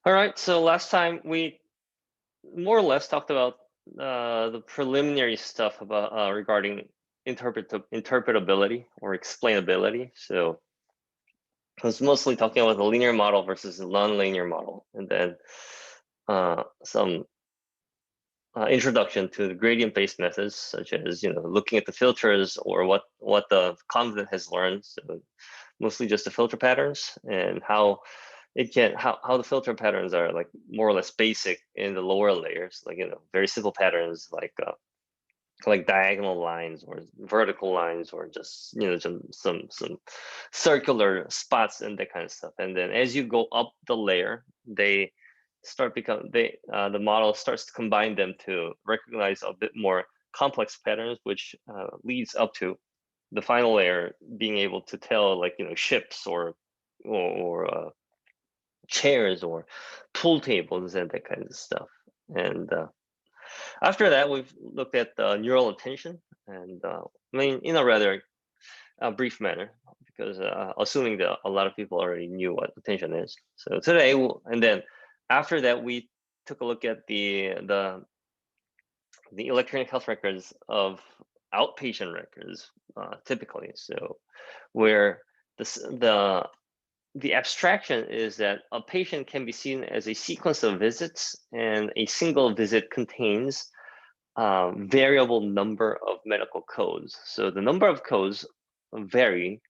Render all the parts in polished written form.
All right, so last time we more or less talked about the preliminary stuff about regarding interpretability or explainability. So I was mostly talking about the linear model versus the non-linear model, and then some introduction to the gradient-based methods, such as looking at the filters or what the convent has learned. So mostly just the filter patterns and how the filter patterns are like more or less basic in the lower layers, like very simple patterns like diagonal lines or vertical lines or just some circular spots and that kind of stuff. And then as you go up the layer, the model starts to combine them to recognize a bit more complex patterns, which leads up to the final layer being able to tell ships or chairs or pool tables and that kind of stuff. And after that, we've looked at neural attention, and I mean in a rather brief manner, because assuming that a lot of people already knew what attention is. So today, and then after that, we took a look at the electronic health records of outpatient records, typically. So where the abstraction is that a patient can be seen as a sequence of visits, and a single visit contains variable number of medical codes. So the number of codes varies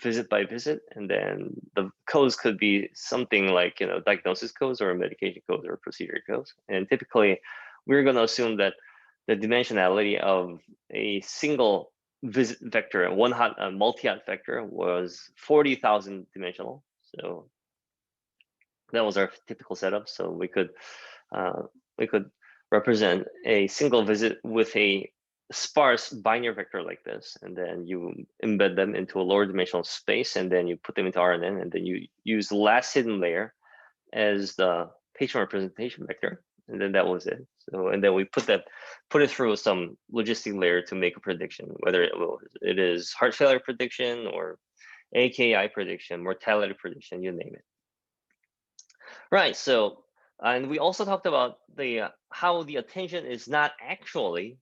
visit by visit, and then the codes could be something like diagnosis codes or medication codes or procedure codes. And typically, we're going to assume that the dimensionality of a single visit vector, one hot multi-hot vector, was 40,000 dimensional. So that was our typical setup. So we could represent a single visit with a sparse binary vector like this, and then you embed them into a lower dimensional space, and then you put them into RNN, and then you use the last hidden layer as the patient representation vector, and then that was it. So, and then we put it through some logistic layer to make a prediction, whether it is heart failure prediction or AKI prediction, mortality prediction, you name it. Right. So, and we also talked about how the attention is not actually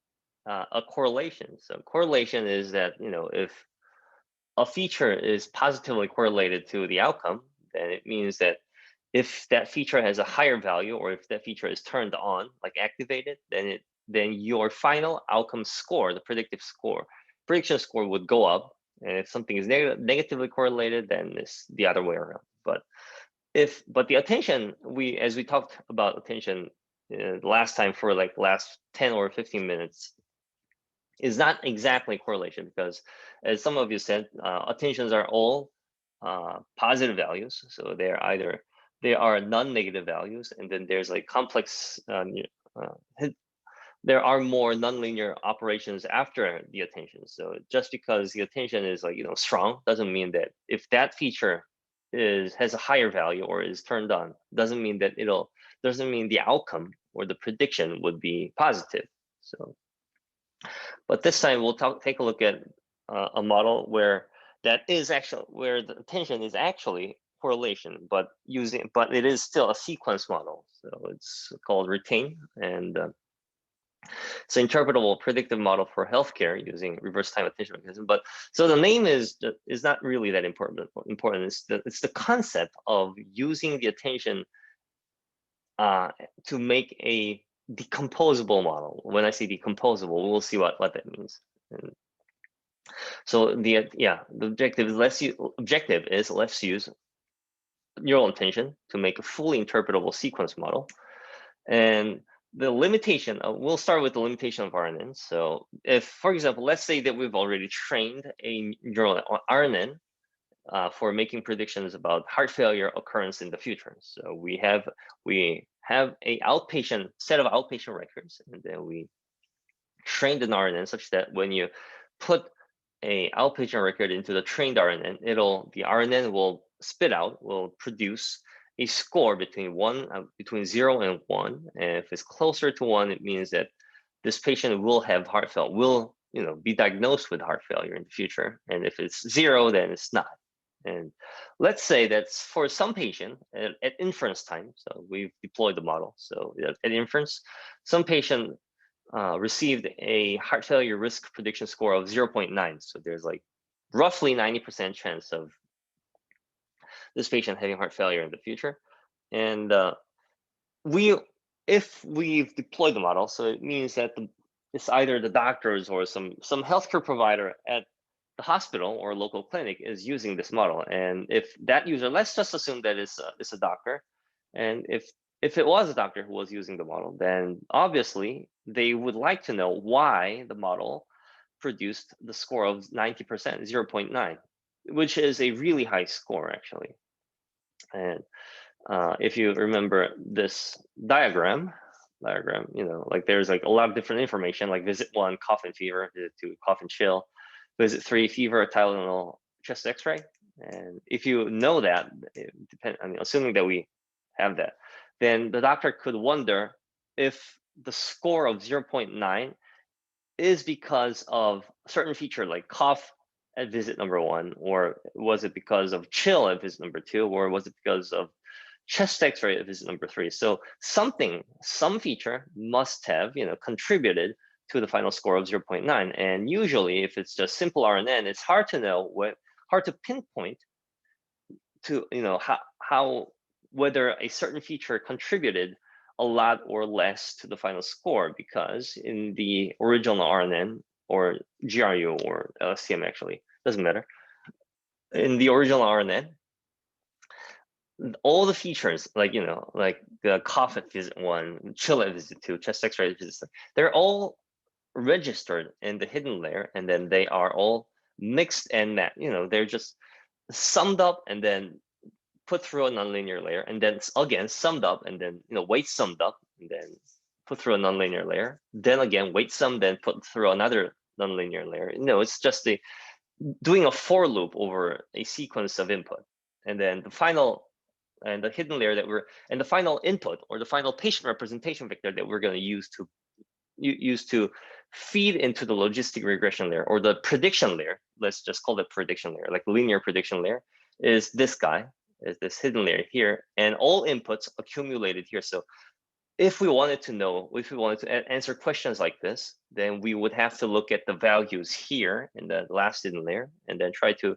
a correlation. So correlation is that if a feature is positively correlated to the outcome, then it means that if that feature has a higher value, or if that feature is turned on, like activated, then your final outcome score, the prediction score would go up. And if something is negatively correlated, then it's the other way around. But the attention, as we talked about attention last time for like last 10 or 15 minutes, is not exactly correlation, because as some of you said, attentions are all positive values. So they are non-negative values, and then there's like complex there are more nonlinear operations after the attention. So just because the attention is strong doesn't mean that if that feature has a higher value or is turned on, doesn't mean the outcome or the prediction would be positive. So, but this time we'll take a look at a model where the attention is actually correlation, but it is still a sequence model. So it's called Retain, and it's an interpretable predictive model for healthcare using reverse time attention mechanism. But so the name is not really that important. It's the concept of using the attention to make a decomposable model. When I say decomposable, we'll see what that means. And so the objective is let's use neural attention to make a fully interpretable sequence model. And the limitation, we'll start with the limitation of RNN. So if, for example, let's say that we've already trained a neural RNN for making predictions about heart failure occurrence in the future. So we have a set of outpatient records, and then we trained an RNN such that when you put a outpatient record into the trained RNN, the RNN will produce a score between 0 and 1. And if it's closer to 1, it means that this patient will have heart failure, be diagnosed with heart failure in the future. And if it's 0, then it's not. And let's say that's for some patient at inference time. So we've deployed the model. So at inference, some patient received a heart failure risk prediction score of 0.9. So there's like roughly 90% chance of this patient having heart failure in the future. And if we've deployed the model, so it means that it's either the doctors or some healthcare provider at the hospital or local clinic is using this model. And if that user, let's just assume that it's a doctor, and if it was a doctor who was using the model, then obviously they would like to know why the model produced the score of 90%, 0.9, which is a really high score actually. And if you remember this diagram, like there's like a lot of different information, like visit 1, cough and fever, visit 2, cough and chill, visit 3, fever, Tylenol, chest x-ray. And if you know that, assuming that we have that, then the doctor could wonder if the score of 0.9 is because of a certain feature like cough at visit number 1, or was it because of chill at visit number 2, or was it because of chest x-ray at visit number 3? So some feature must have contributed to the final score of 0.9. And usually if it's just simple RNN, it's hard to know hard to pinpoint to how whether a certain feature contributed a lot or less to the final score, because in the original RNN or GRU or LSTM, actually doesn't matter, in the original RNN, all the features like the cough at visit 1, chill at visit 2, chest x-ray at visit 3, they're all registered in the hidden layer, and then they are all mixed and they're just summed up and then put through a nonlinear layer, and then again summed up, and then weight summed up, and then put through a nonlinear layer, then again weight sum, then put through another nonlinear layer. It's just doing a for loop over a sequence of input, and then the hidden layer and the final input or the final patient representation vector that we're going to use to feed into the logistic regression layer or the prediction layer. Let's just call it prediction layer, like linear prediction layer, is this guy, is this hidden layer here, and all inputs accumulated here. So if we wanted to answer questions like this, then we would have to look at the values here in the last hidden layer, and then try to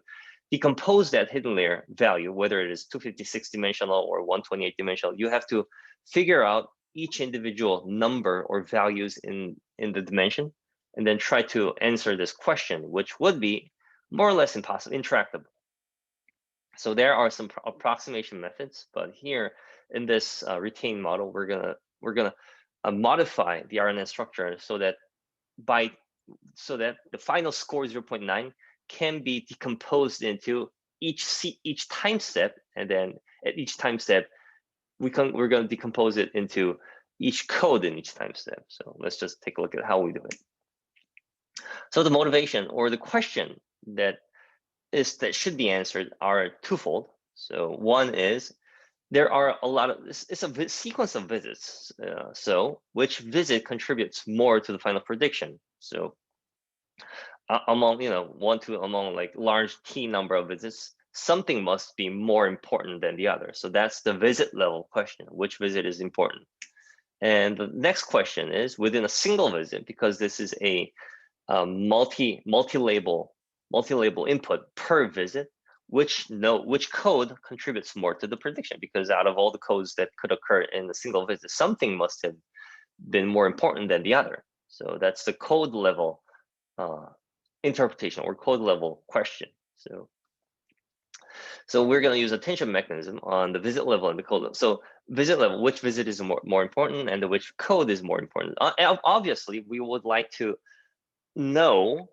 decompose that hidden layer value, whether it is 256 dimensional or 128 dimensional. You have to figure out each individual number or values in the dimension, and then try to answer this question, which would be more or less intractable. So there are some approximation methods, but here in this retained model, we're gonna modify the RNN structure so that the final score 0.9 can be decomposed into each time step, and then at each time step we're going to decompose it into each code in each time step. So let's just take a look at how we do it. So the motivation or the question that should be answered are twofold. So one is, there are a lot of it's a sequence of visits. So which visit contributes more to the final prediction? So among among like large T number of visits, something must be more important than the other. So that's the visit level question. Which visit is important? And the next question is, within a single visit, because this is a multi-label input per visit, which code contributes more to the prediction? Because out of all the codes that could occur in a single visit, something must have been more important than the other. So that's the code level interpretation or code level question. So we're going to use attention mechanism on the visit level and the code level. So visit level, which visit is more important, and which code is more important? Obviously, we would like to know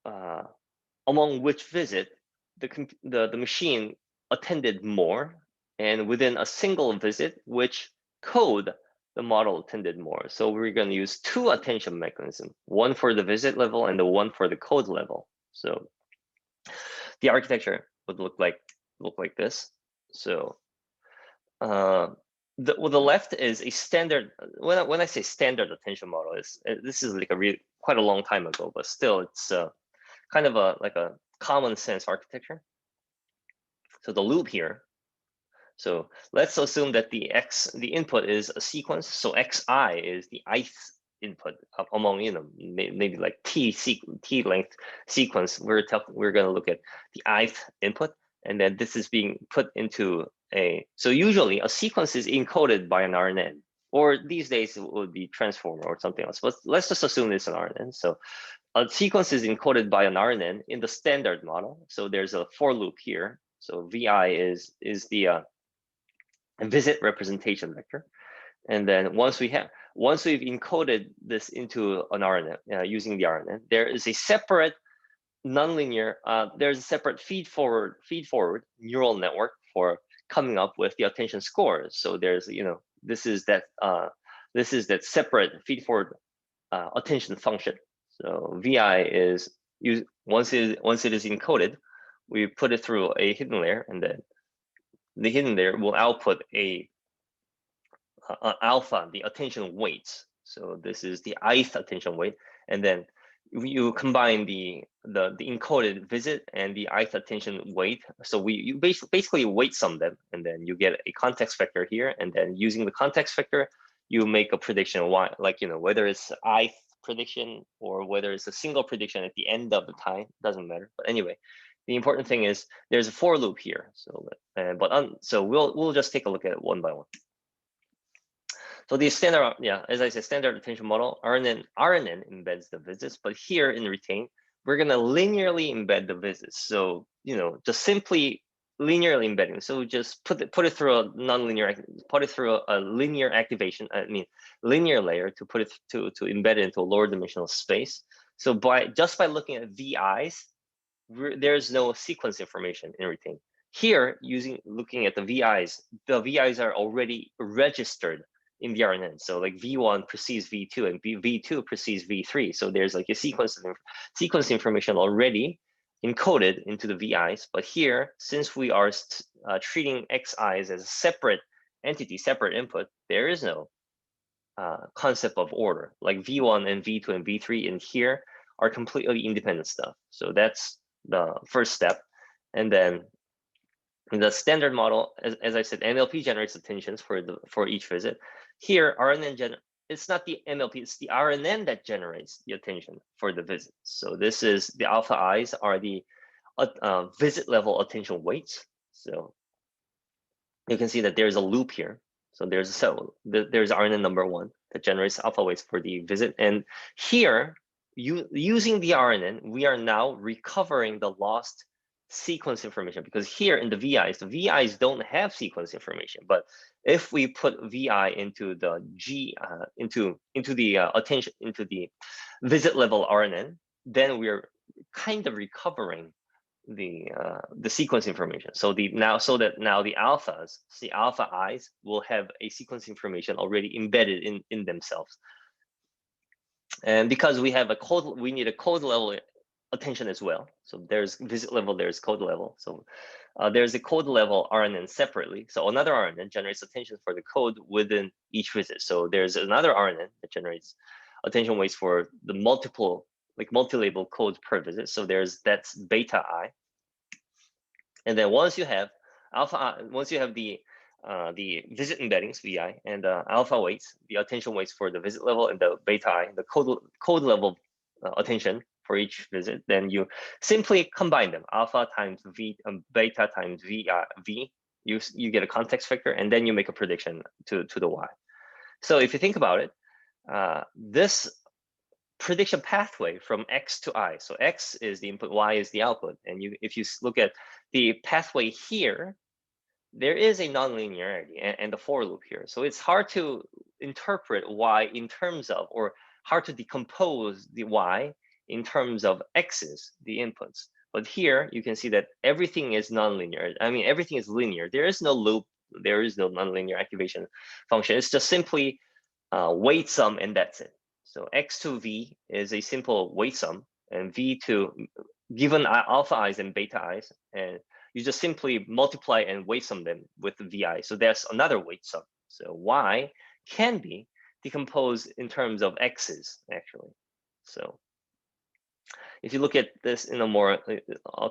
among which visit the machine attended more, and within a single visit, which code the model attended more. So we're going to use two attention mechanisms, one for the visit level and the one for the code level. So the architecture would look like this. So the left is a standard. When I say standard attention model, this is like quite a long time ago, but still it's kind of like a common sense architecture. So the loop here. So let's assume that the input is a sequence. So xi is the ith input among, you know, maybe like t length sequence. We're going to look at the ith input, and then this is being put into a. So usually a sequence is encoded by an RNN, or these days it would be transformer or something else. But let's just assume it's an RNN. So a sequence is encoded by an RNN in the standard model. So there's a for loop here. So vi is the visit representation vector. And then once we've encoded this into an RNN using the RNN, there is a separate nonlinear, there's a separate feed forward neural network for coming up with the attention scores. So there's, you know, this is that separate feed forward attention function. So vi is once it is encoded, we put it through a hidden layer, and then the hidden layer will output a alpha, the attention weights. So this is the ith attention weight, and then you combine the encoded visit and the ith attention weight. So you basically weight sum them, and then you get a context vector here, and then using the context vector, you make a prediction why, like, you know, whether it's ith prediction or whether it's a single prediction at the end of the time, doesn't matter. But anyway, the important thing is there's a for loop here. So so we'll just take a look at it one by one. So the standard, as I said, standard attention model, RNN embeds the visits, but here in retain, we're gonna linearly embed the visits. So, you know, just simply linearly embedding. So just put it through a linear activation. I mean, linear layer to put it to embed it into a lower dimensional space. So just by looking at VIs, there's no sequence information in retain. Here, looking at the VIs are already registered in the RNN. So like V1 precedes V2 and V2 precedes V3. So there's like a sequence information already encoded into the VIs. But here, since we are treating XIs as a separate entity, separate input, there is no concept of order. Like V1 and V2 and V3 in here are completely independent stuff. So that's the first step. And then in the standard model, as I said, NLP generates attentions for each visit. Here, RNN it's not the NLP, it's the RNN that generates the attention for the visit. So this is the alpha I's are the visit level attention weights. So you can see that there's a loop here. So there's RNN number 1 that generates alpha weights for the visit. And here, using the RNN, we are now recovering the lost sequence information, because here in the VIs don't have sequence information. But if we put VI into the into the attention, into the visit level RNN, then we're kind of recovering the sequence information. So now the alphas, the alpha I's will have a sequence information already embedded in themselves. And because we have we need a code level attention as well. So there's visit level, there's code level. So there's a code level RNN separately. So another RNN generates attention for the code within each visit. So there's another RNN that generates attention weights for the multi-label codes per visit. So that's beta I. And then once you have the visit embeddings VI and alpha weights, the attention weights for the visit level, and the beta I, the code level attention for each visit, then you simply combine them, alpha times V, beta times V. You get a context vector, and then you make a prediction to the Y. So if you think about it, this prediction pathway from X to I. So X is the input, Y is the output. And if you look at the pathway here, there is a nonlinearity and the for loop here. So it's hard to interpret Y in terms of, or hard to decompose the Y in terms of X's, the inputs. But here you can see that everything is nonlinear. I mean, everything is linear. There is no loop. There is no nonlinear activation function. It's just simply weight sum, and that's it. So X to V is a simple weight sum, and V to given alpha I's and beta I's, and you just simply multiply and weight sum them with the VI. So that's another weight sum. So Y can be decomposed in terms of X's, actually. So if you look at this in a more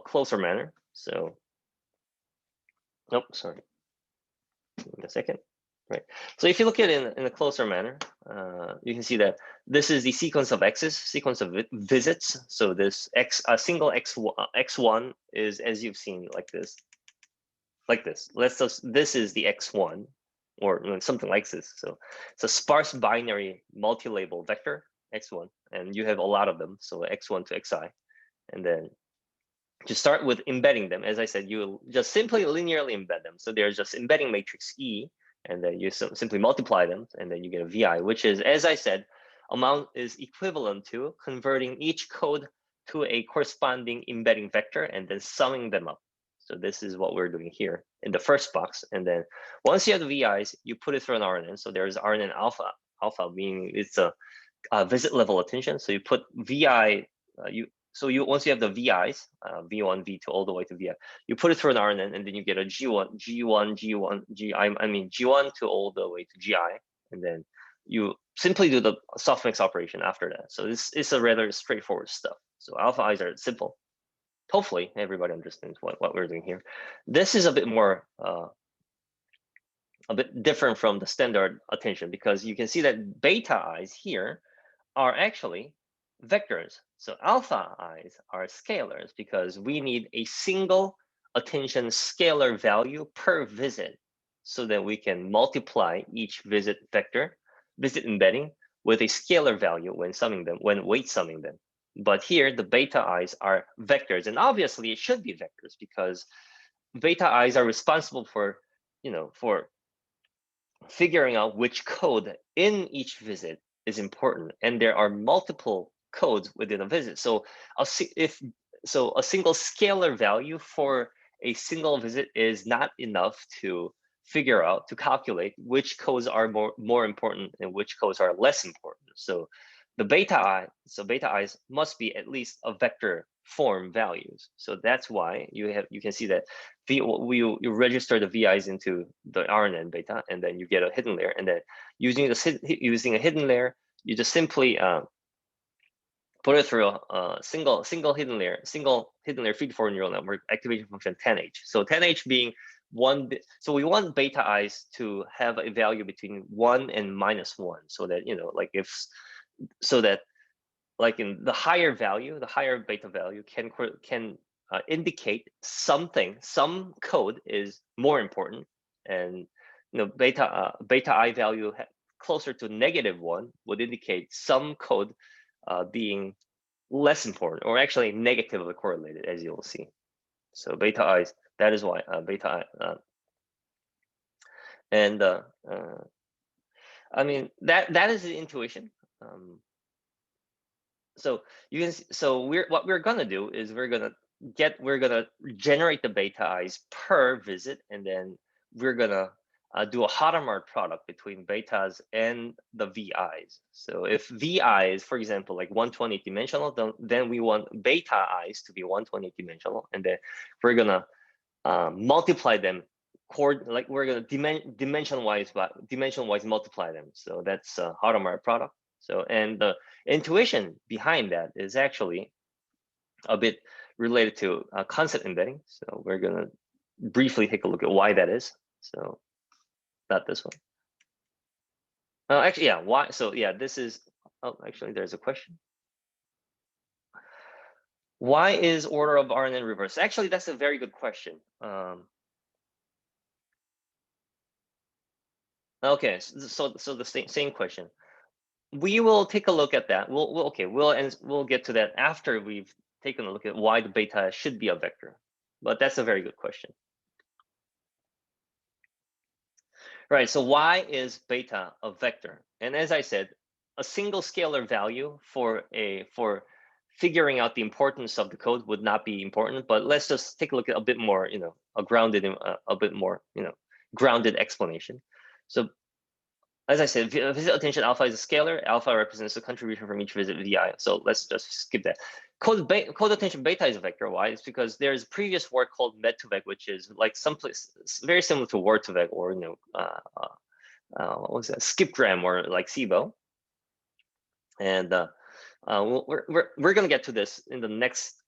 closer manner, so Nope, sorry. Give me a second. Right. So if you look at it in a closer manner, you can see that this is the sequence of x's, sequence of visits. So this a single x1 is, as you've seen, like this. This is the x1, or something like this. So it's a sparse binary multi-label vector x1, and you have a lot of them. So x1 to xi, and then to start with embedding them, as I said, you just simply linearly embed them. So there's just embedding matrix E, and then you simply multiply them, and then you get a VI, which is, as I said, amount is equivalent to converting each code to a corresponding embedding vector and then summing them up. So this is what we're doing here in the first box. And then once you have the VIs, you put it through an RNN. So there's RNN alpha, meaning it's a visit level attention. So you put VI, once you have the VIs, V1, V2, all the way to VI, you put it through an RNN, and then you get a G1, G1 to all the way to GI, and then you simply do the softmix operation after that. So this is a rather straightforward stuff. So alpha I's are simple. Hopefully everybody understands what we're doing here. This is a bit more, a bit different from the standard attention, because you can see that beta I's here are actually vectors. So alpha I's are scalars, because we need a single attention scalar value per visit, so that we can multiply each visit vector, visit embedding, with a scalar value when summing them, when weight summing them. But here the beta I's are vectors, and obviously it should be vectors, because beta I's are responsible for, for figuring out which code in each visit is important, and there are multiple codes within a visit. So a single scalar value for a single visit is not enough to figure out, to calculate which codes are more important and which codes are less important. So the beta I's must be at least a vector form values. So that's why you can see that you register the VIs into the RNN beta, and then you get a hidden layer, and then using a hidden layer, you just simply put it through a single hidden layer feed forward neural network activation function 10H. So 10H being one, so we want beta I's to have a value between 1 and -1, so that like in the higher value, the higher beta value can indicate some code is more important, and beta I value closer to -1 would indicate some code being less important, or actually negatively correlated, as you will see. So beta I's, that is why beta I, and I mean that is the intuition. So you can what we're gonna do is we're gonna generate the beta I's per visit, and then we're gonna do a Hadamard product between betas and the VIs. So if VIs, for example, like 128 dimensional, then we want beta I's to be 128 dimensional, and then we're gonna multiply them, like we're gonna dimension wise multiply them. So that's a Hadamard product. So, and the intuition behind that is actually a bit related to concept embedding. So we're gonna briefly take a look at why that is. So not this one. Actually, yeah, why? So yeah, this is, oh, actually there's a question. Why is order of RNN reversed? Actually, that's a very good question. Okay, so the same question. We will take a look at that. We'll get to that after we've taken a look at why the beta should be a vector. But that's a very good question. Right, so why is beta a vector? And as I said, a single scalar value for figuring out the importance of the code would not be important, but let's just take a look at a bit more, a bit more, grounded explanation. So as I said, visit attention alpha is a scalar. Alpha represents the contribution from each visit VI. So let's just skip that. Code attention beta is a vector. Why? It's because there's previous work called med2vec, which is like someplace very similar to word2vec, or what was that? Skipgram, or like SIBO. And we're gonna get to this in the next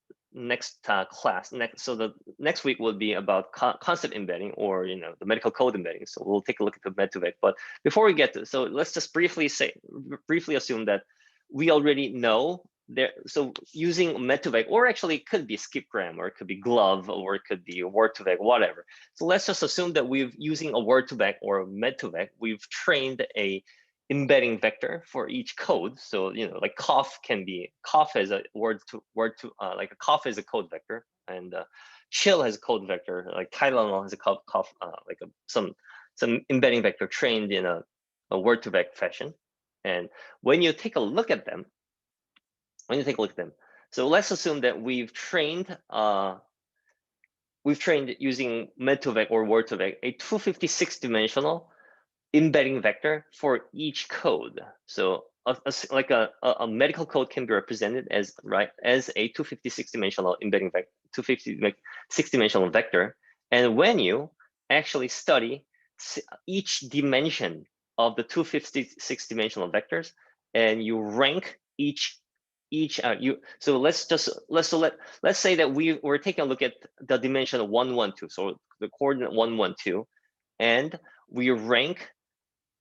class. So the next week will be about concept embedding, or the medical code embedding. So we'll take a look at the Med2Vec. But before we get to, so let's just briefly assume that we already know there. So using Med2Vec, or actually it could be skipgram, or it could be glove, or it could be Word2Vec, whatever. So let's just assume that using a Word2Vec or Med2Vec, we've trained a embedding vector for each code. So like cough as a like a cough is a code vector, and chill has a code vector, like Tylenol has a cough like some embedding vector trained in a Word2Vec fashion. And when you take a look at them, so let's assume that we've trained using Med2Vec or Word2Vec a 256-dimensional embedding vector for each code. So like a medical code can be represented as a 256-dimensional embedding vector, 256-dimensional vector. And when you actually study each dimension of the 256-dimensional vectors, and you rank each so let's say that we're taking a look at the dimension 112, so the coordinate 112, and we rank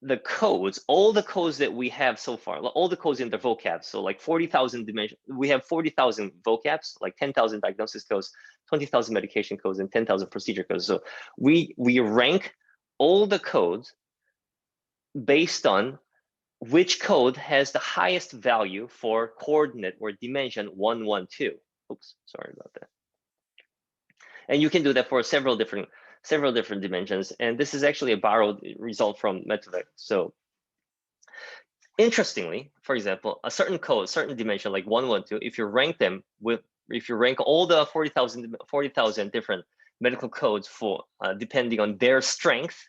the codes, all the codes that we have so far, all the codes in the vocab. So like 40,000 dimension, we have 40,000 vocabs, like 10,000 diagnosis codes, 20,000 medication codes, and 10,000 procedure codes. So we rank all the codes based on which code has the highest value for coordinate or dimension 112. Oops, sorry about that. And you can do that for several different dimensions. And this is actually a borrowed result from Med2Vec. So interestingly, for example, a certain code, certain dimension like 112, if you rank all the 40,000 different medical codes for depending on their strength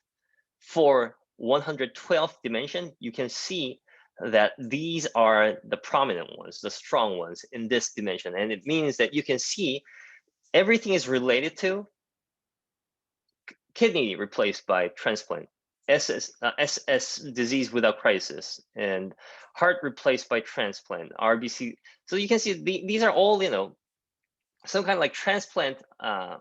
for 112th dimension, you can see that these are the prominent ones, the strong ones in this dimension. And it means that you can see everything is related to kidney replaced by transplant, SS disease without crisis, and heart replaced by transplant, RBC. So you can see these are all, some kind of like transplant,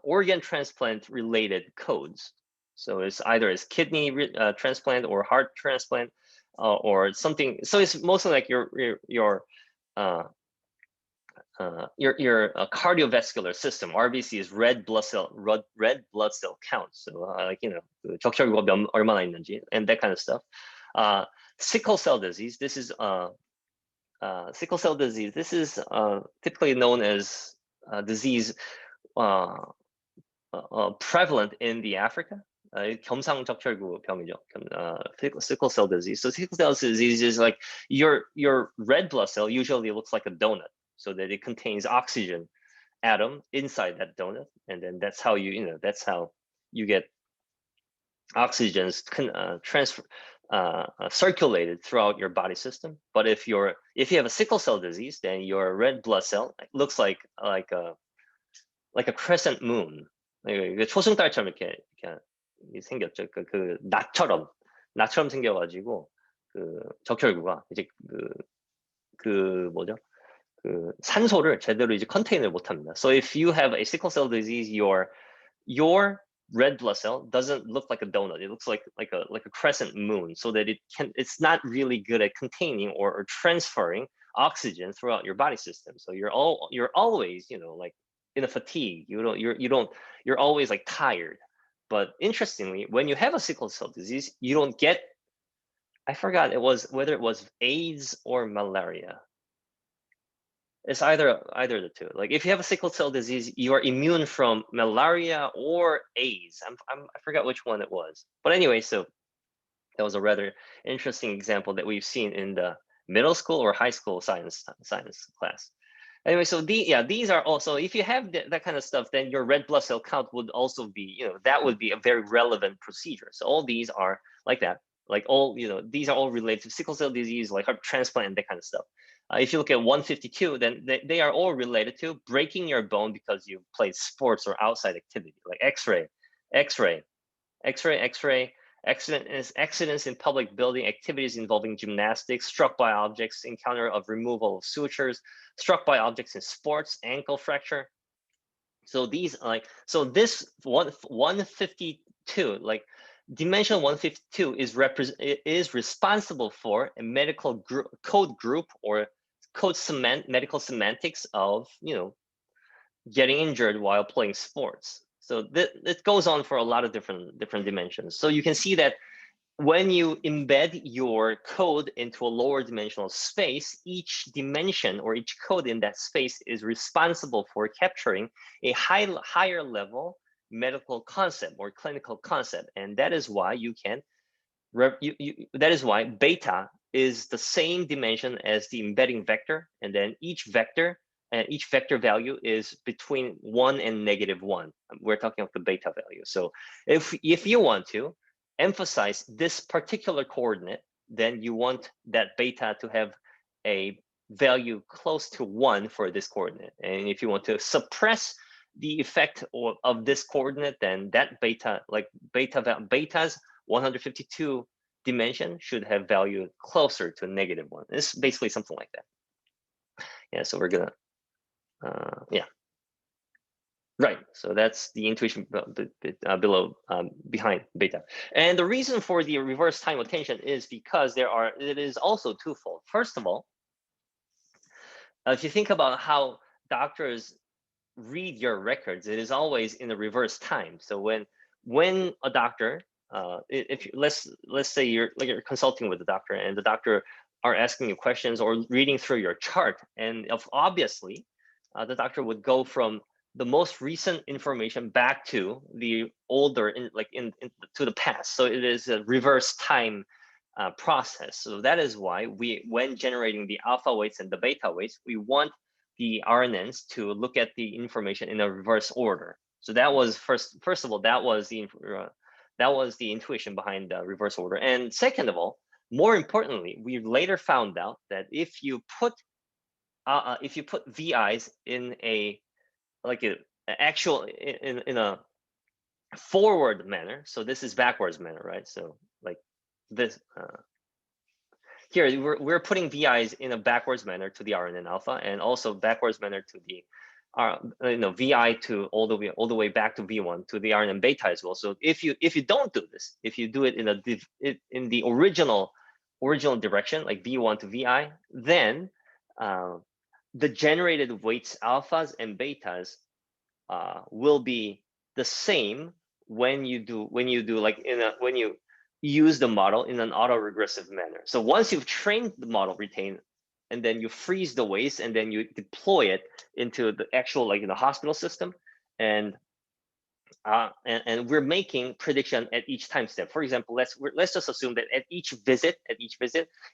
organ transplant related codes. So it's either kidney transplant or heart transplant or something. So it's mostly like your cardiovascular system. RBC is red blood cell count. So like 적혈구가 얼마나 있는지, and that kind of stuff. Sickle cell disease. This is sickle cell disease. This is typically known as disease prevalent in the Africa. 겸상적혈구병이죠. Sickle cell disease. So sickle cell disease is like your red blood cell usually looks like a donut, so that it contains oxygen atom inside that donut, and then that's how you get oxygens circulated throughout your body system. But if you have a sickle cell disease, then your red blood cell looks like a crescent moon. 초승달처럼 이렇게 생겼죠. 그 나처럼 생겨가지고 그 적혈구가 이제 뭐죠? 그 산소를 제대로 이제 컨테인을 못합니다. So if you have a sickle cell disease, your red blood cell doesn't look like a donut. It looks like a crescent moon, so that it's not really good at containing or transferring oxygen throughout your body system. So you're always like in a fatigue. You're always like tired. But interestingly, when you have a sickle cell disease, you don't get, I forgot whether it was AIDS or malaria. It's either the two. Like if you have a sickle cell disease, you are immune from malaria or AIDS. I forgot which one it was. But anyway, so that was a rather interesting example that we've seen in the middle school or high school science class. Anyway, so these are also, if you have that kind of stuff, then your red blood cell count would also be, that would be a very relevant procedure. So all these are like that, like all, these are all related to sickle cell disease, like heart transplant and that kind of stuff. If you look at 152, then they are all related to breaking your bone because you played sports or outside activity, like X-ray, accidents in public building, activities involving gymnastics, struck by objects, encounter of removal of sutures, struck by objects in sports, ankle fracture. So these so this 152, like dimension 152 is responsible for a medical code group or medical semantics of, you know, getting injured while playing sports. So it goes on for a lot of different dimensions. So you can see that when you embed your code into a lower dimensional space, each dimension or each code in that space is responsible for capturing a higher level medical concept or clinical concept. And that is why you can, that is why beta is the same dimension as the embedding vector. And then each vector value is between 1 and -1. We're talking about the beta value. So if you want to emphasize this particular coordinate, then you want that beta to have a value close to 1 for this coordinate. And if you want to suppress the effect of this coordinate, then that beta, like beta's 152 dimension should have value closer to -1. It's basically something like that. Yeah, so we're gonna, yeah. Right, so that's the intuition behind beta. And the reason for the reverse time attention is because it is also twofold. First of all, if you think about how doctors read your records, it is always in the reverse time. So when a doctor, if let's say you're consulting with the doctor, and the doctor are asking you questions or reading through your chart, and obviously the doctor would go from the most recent information back to the older, to the past. So it is a reverse time process. So that is why when generating the alpha weights and the beta weights, we want the RNNs to look at the information in a reverse order. So that was first of all, that was the intuition behind the reverse order. And second of all, more importantly, we later found out that if you put VIs in a in a forward manner, so this is backwards manner, right? So like this here we're putting VIs in a backwards manner to the RNN alpha, and also backwards manner to the VI to all the way back to V1 to the RNN beta as well. So if you don't do this, if you do it in the original direction, like V1 to VI, then the generated weights alphas and betas will be the same when you use the model in an autoregressive manner. So once you've trained the model retain, and then you freeze the weights, and then you deploy it into the actual in the hospital system, and we're making prediction at each time step. For example, let's just assume that at each visit,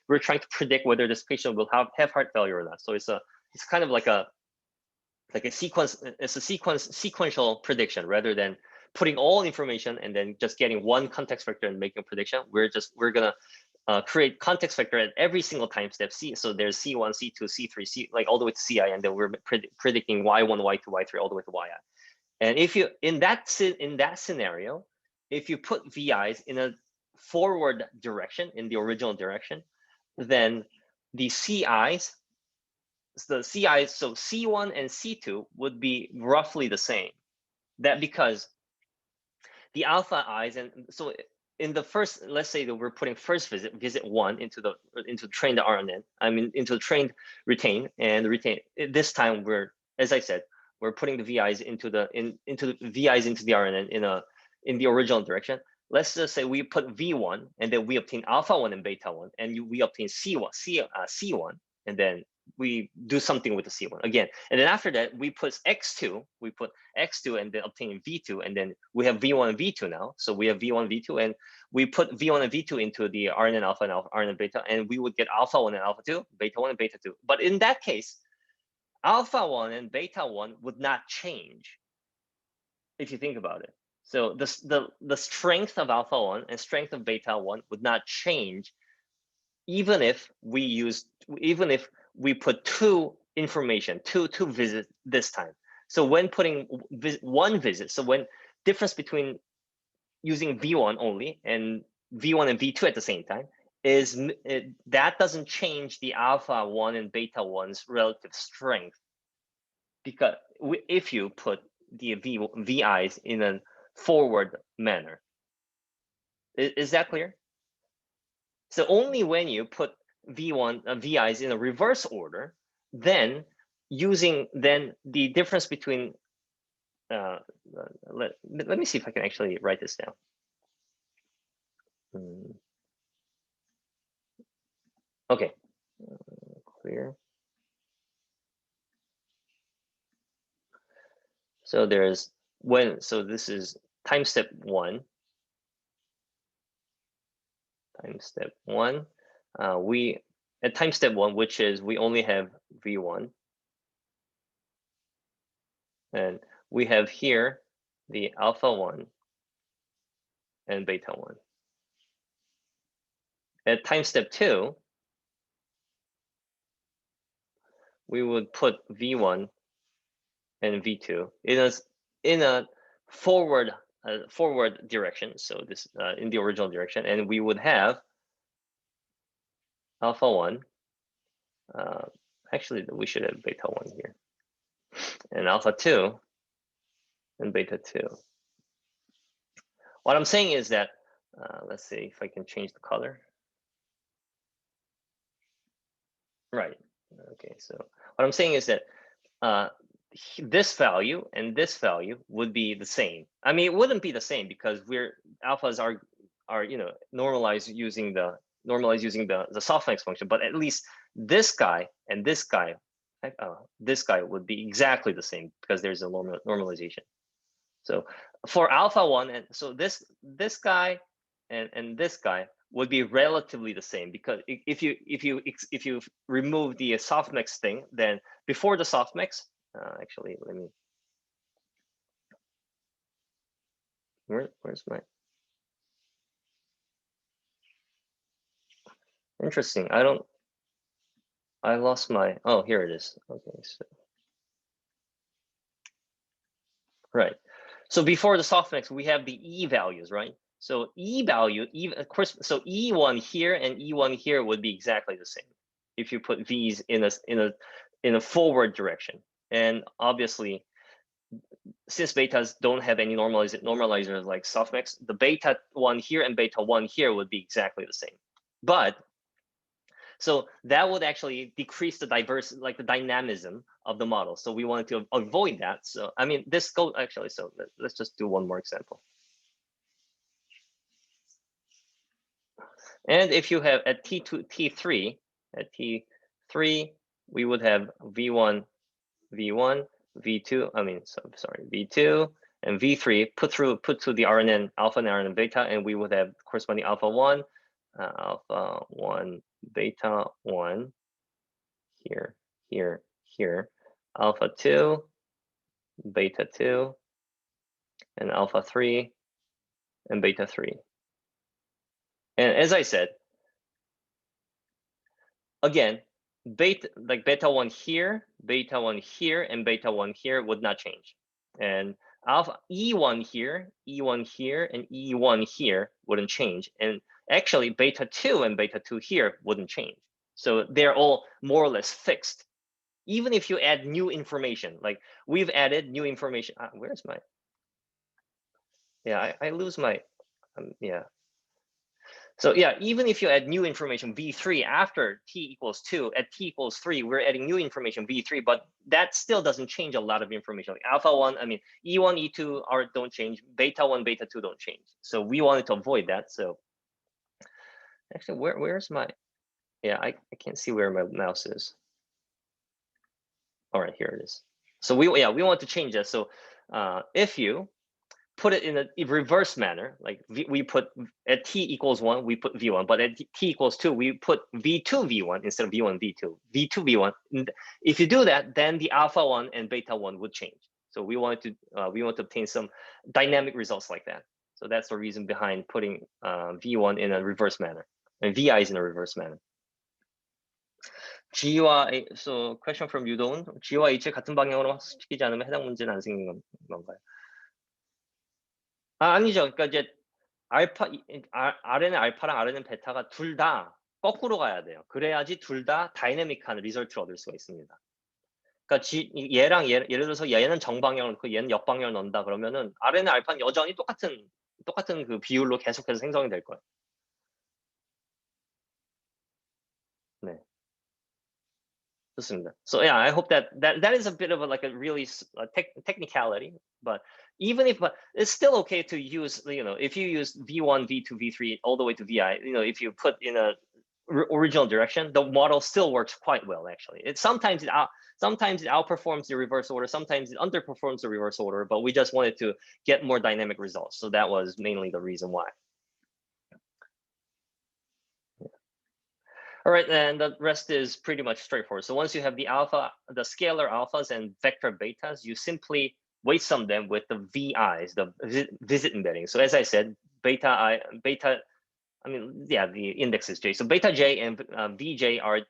we're trying to predict whether this patient will have heart failure or not. So it's kind of like a sequence. It's a sequential prediction rather than putting all information and then just getting one context vector and making a prediction. We're gonna create context vector at every single time step. So there's C1, C2, C3, all the way to CI, and then we're predicting Y1, Y2, Y3, all the way to YI. And if you in that scenario, if you put VIs in a forward direction, in the original direction, then the CIs, so C1 and C2 would be roughly the same. That because the alpha I's, and so in the first, let's say that we're putting first visit 1 into trained RNN, into the trained retain, and retain. This time as I said, we're putting the VIs into the RNN in the original direction. Let's just say we put V1, and then we obtain alpha 1 and beta 1, and we obtain C1, and then we do something with the C1 again. And then after that, we put X2, and then obtain V2, and then we have V1 and V2 now. So we have V1, V2, and we put V1 and V2 into the RNN alpha and RNN beta, and we would get alpha 1 and alpha 2, beta 1 and beta 2. But in that case, alpha 1 and beta 1 would not change, if you think about it. So the strength of alpha 1 and strength of beta 1 would not change, even if we put two visits this time. So when putting one visit, so when difference between using V1 only and V1 and V2 at the same time is that doesn't change the alpha 1 and beta 1's relative strength, because if you put the VIs in a forward manner. Is that clear? So only when you put VIs in a reverse order, then using the difference between let me see if I can actually write this down. Okay, clear. So there's so this is time step 1. Time step 1. We at time step 1, which is we only have V1, and we have here the alpha 1 and beta 1. At time step 2, we would put V1 and V2 in a forward direction. So this in the original direction, and we would have alpha 1. Actually, we should have beta 1 here, and alpha 2 and beta 2. What I'm saying is that let's see if I can change the color. Right. Okay. So what I'm saying is that this value and this value would be the same. I mean, it wouldn't be the same because alphas are normalized using the softmax function, but at least this guy and this guy would be exactly the same because there's a normalization. So for alpha 1, and so this guy and this guy would be relatively the same, because if you remove the softmax thing, then before the softmax, actually let me, where's my, interesting, I lost my, oh, here it is. Okay, so right, so before the softmax we have the E values, right? So E value, of course, so E1 here and E1 here would be exactly the same if you put V's in a forward direction. And obviously, since betas don't have any normalizers like softmax, the beta 1 here and beta 1 here would be exactly the same. But so that would actually decrease the dynamism of the model. So we wanted to avoid that. So I mean, this goes actually. So let's just do one more example. And if you have at T3, we would have V1, V2. I mean, sorry, V2 and V3 put through the RNN alpha and RNN beta, and we would have corresponding alpha 1, alpha 1, beta 1 here, alpha 2, beta 2, and alpha 3 and beta 3. And as I said, again, beta 1 here, beta 1 here, and beta 1 here would not change. And alpha E1 here, E1 here, and E1 here wouldn't change. And actually, beta 2 and beta 2 here wouldn't change. So they're all more or less fixed. Even if you add new information, like we've added new information. Where's my? Yeah, I lose my. Yeah. So yeah, even if you add new information V3 after T equals 2, at T equals 3, we're adding new information V3, but that still doesn't change a lot of information. Like alpha 1, I mean, E1, E2 don't change, beta 1, beta 2 don't change. So we wanted to avoid that. So actually, where's my, yeah, I can't see where my mouse is. All right, here it is. So we want to change that. So if you put it in a reverse manner, like we put at T equals 1, we put V1, but at T equals 2, we put V2 V1 instead of V1 V2, V2 V1. If you do that, then the alpha 1 and beta 1 would change. So we want to obtain some dynamic results like that. So that's the reason behind putting V1 in a reverse manner and VIs in a reverse manner. G와 so question from 유도훈, G와 H을 같은 방향으로 학습시키지 않으면 해당 문제는 안 생기는 건가요? 아니죠. 그러니까 이제 R는 알파랑 R는 베타가 둘 다 거꾸로 가야 돼요. 그래야지 둘 다 다이내믹한 리설트를 얻을 수가 있습니다. 그러니까 얘랑 예를 들어서 얘는 정방향을 넣고 얘는 역방향을 넣는다 그러면은 R는 알파는 여전히 똑같은 그 비율로 계속해서 생성이 될 거예요. 네. 좋습니다. So yeah, I hope that is a bit of like a really technicality, but but it's still okay to use, if you use V1, V2, V3 all the way to VI, if you put in a original direction, the model still works quite well actually. Sometimes it outperforms the reverse order, sometimes it underperforms the reverse order, but we just wanted to get more dynamic results. So that was mainly the reason why. All right, and the rest is pretty much straightforward. So once you have the scalar alphas and vector betas, you simply weight sum them with the VIs, the visit embedding. So as I said, the index is J. So beta J and VJ are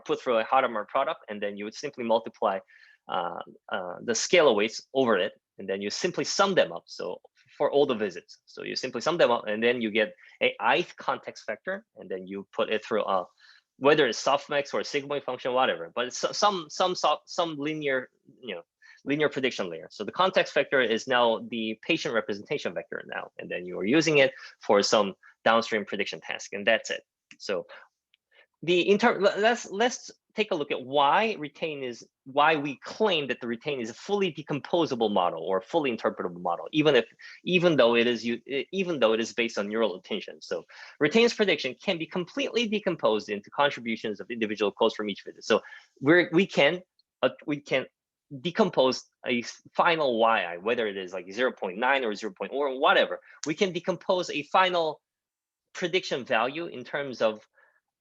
put through a Hadamard product, and then you would simply multiply the scalar weights over it, and then you simply sum them up. So for all the visits, so you simply sum them up, and then you get a ith context vector, and then you put it through whether it's softmax or a sigmoid function, whatever, but it's some linear linear prediction layer. So the context vector is now the patient representation vector now, and then you are using it for some downstream prediction task, and that's it. So let's take a look at why we claim that the retain is a fully decomposable model or fully interpretable model, even though it is based on neural attention. So retain's prediction can be completely decomposed into contributions of individual codes from each visit. So we can decompose a final yi, whether it is like 0.9 or 0. Or whatever. We can decompose a final prediction value in terms of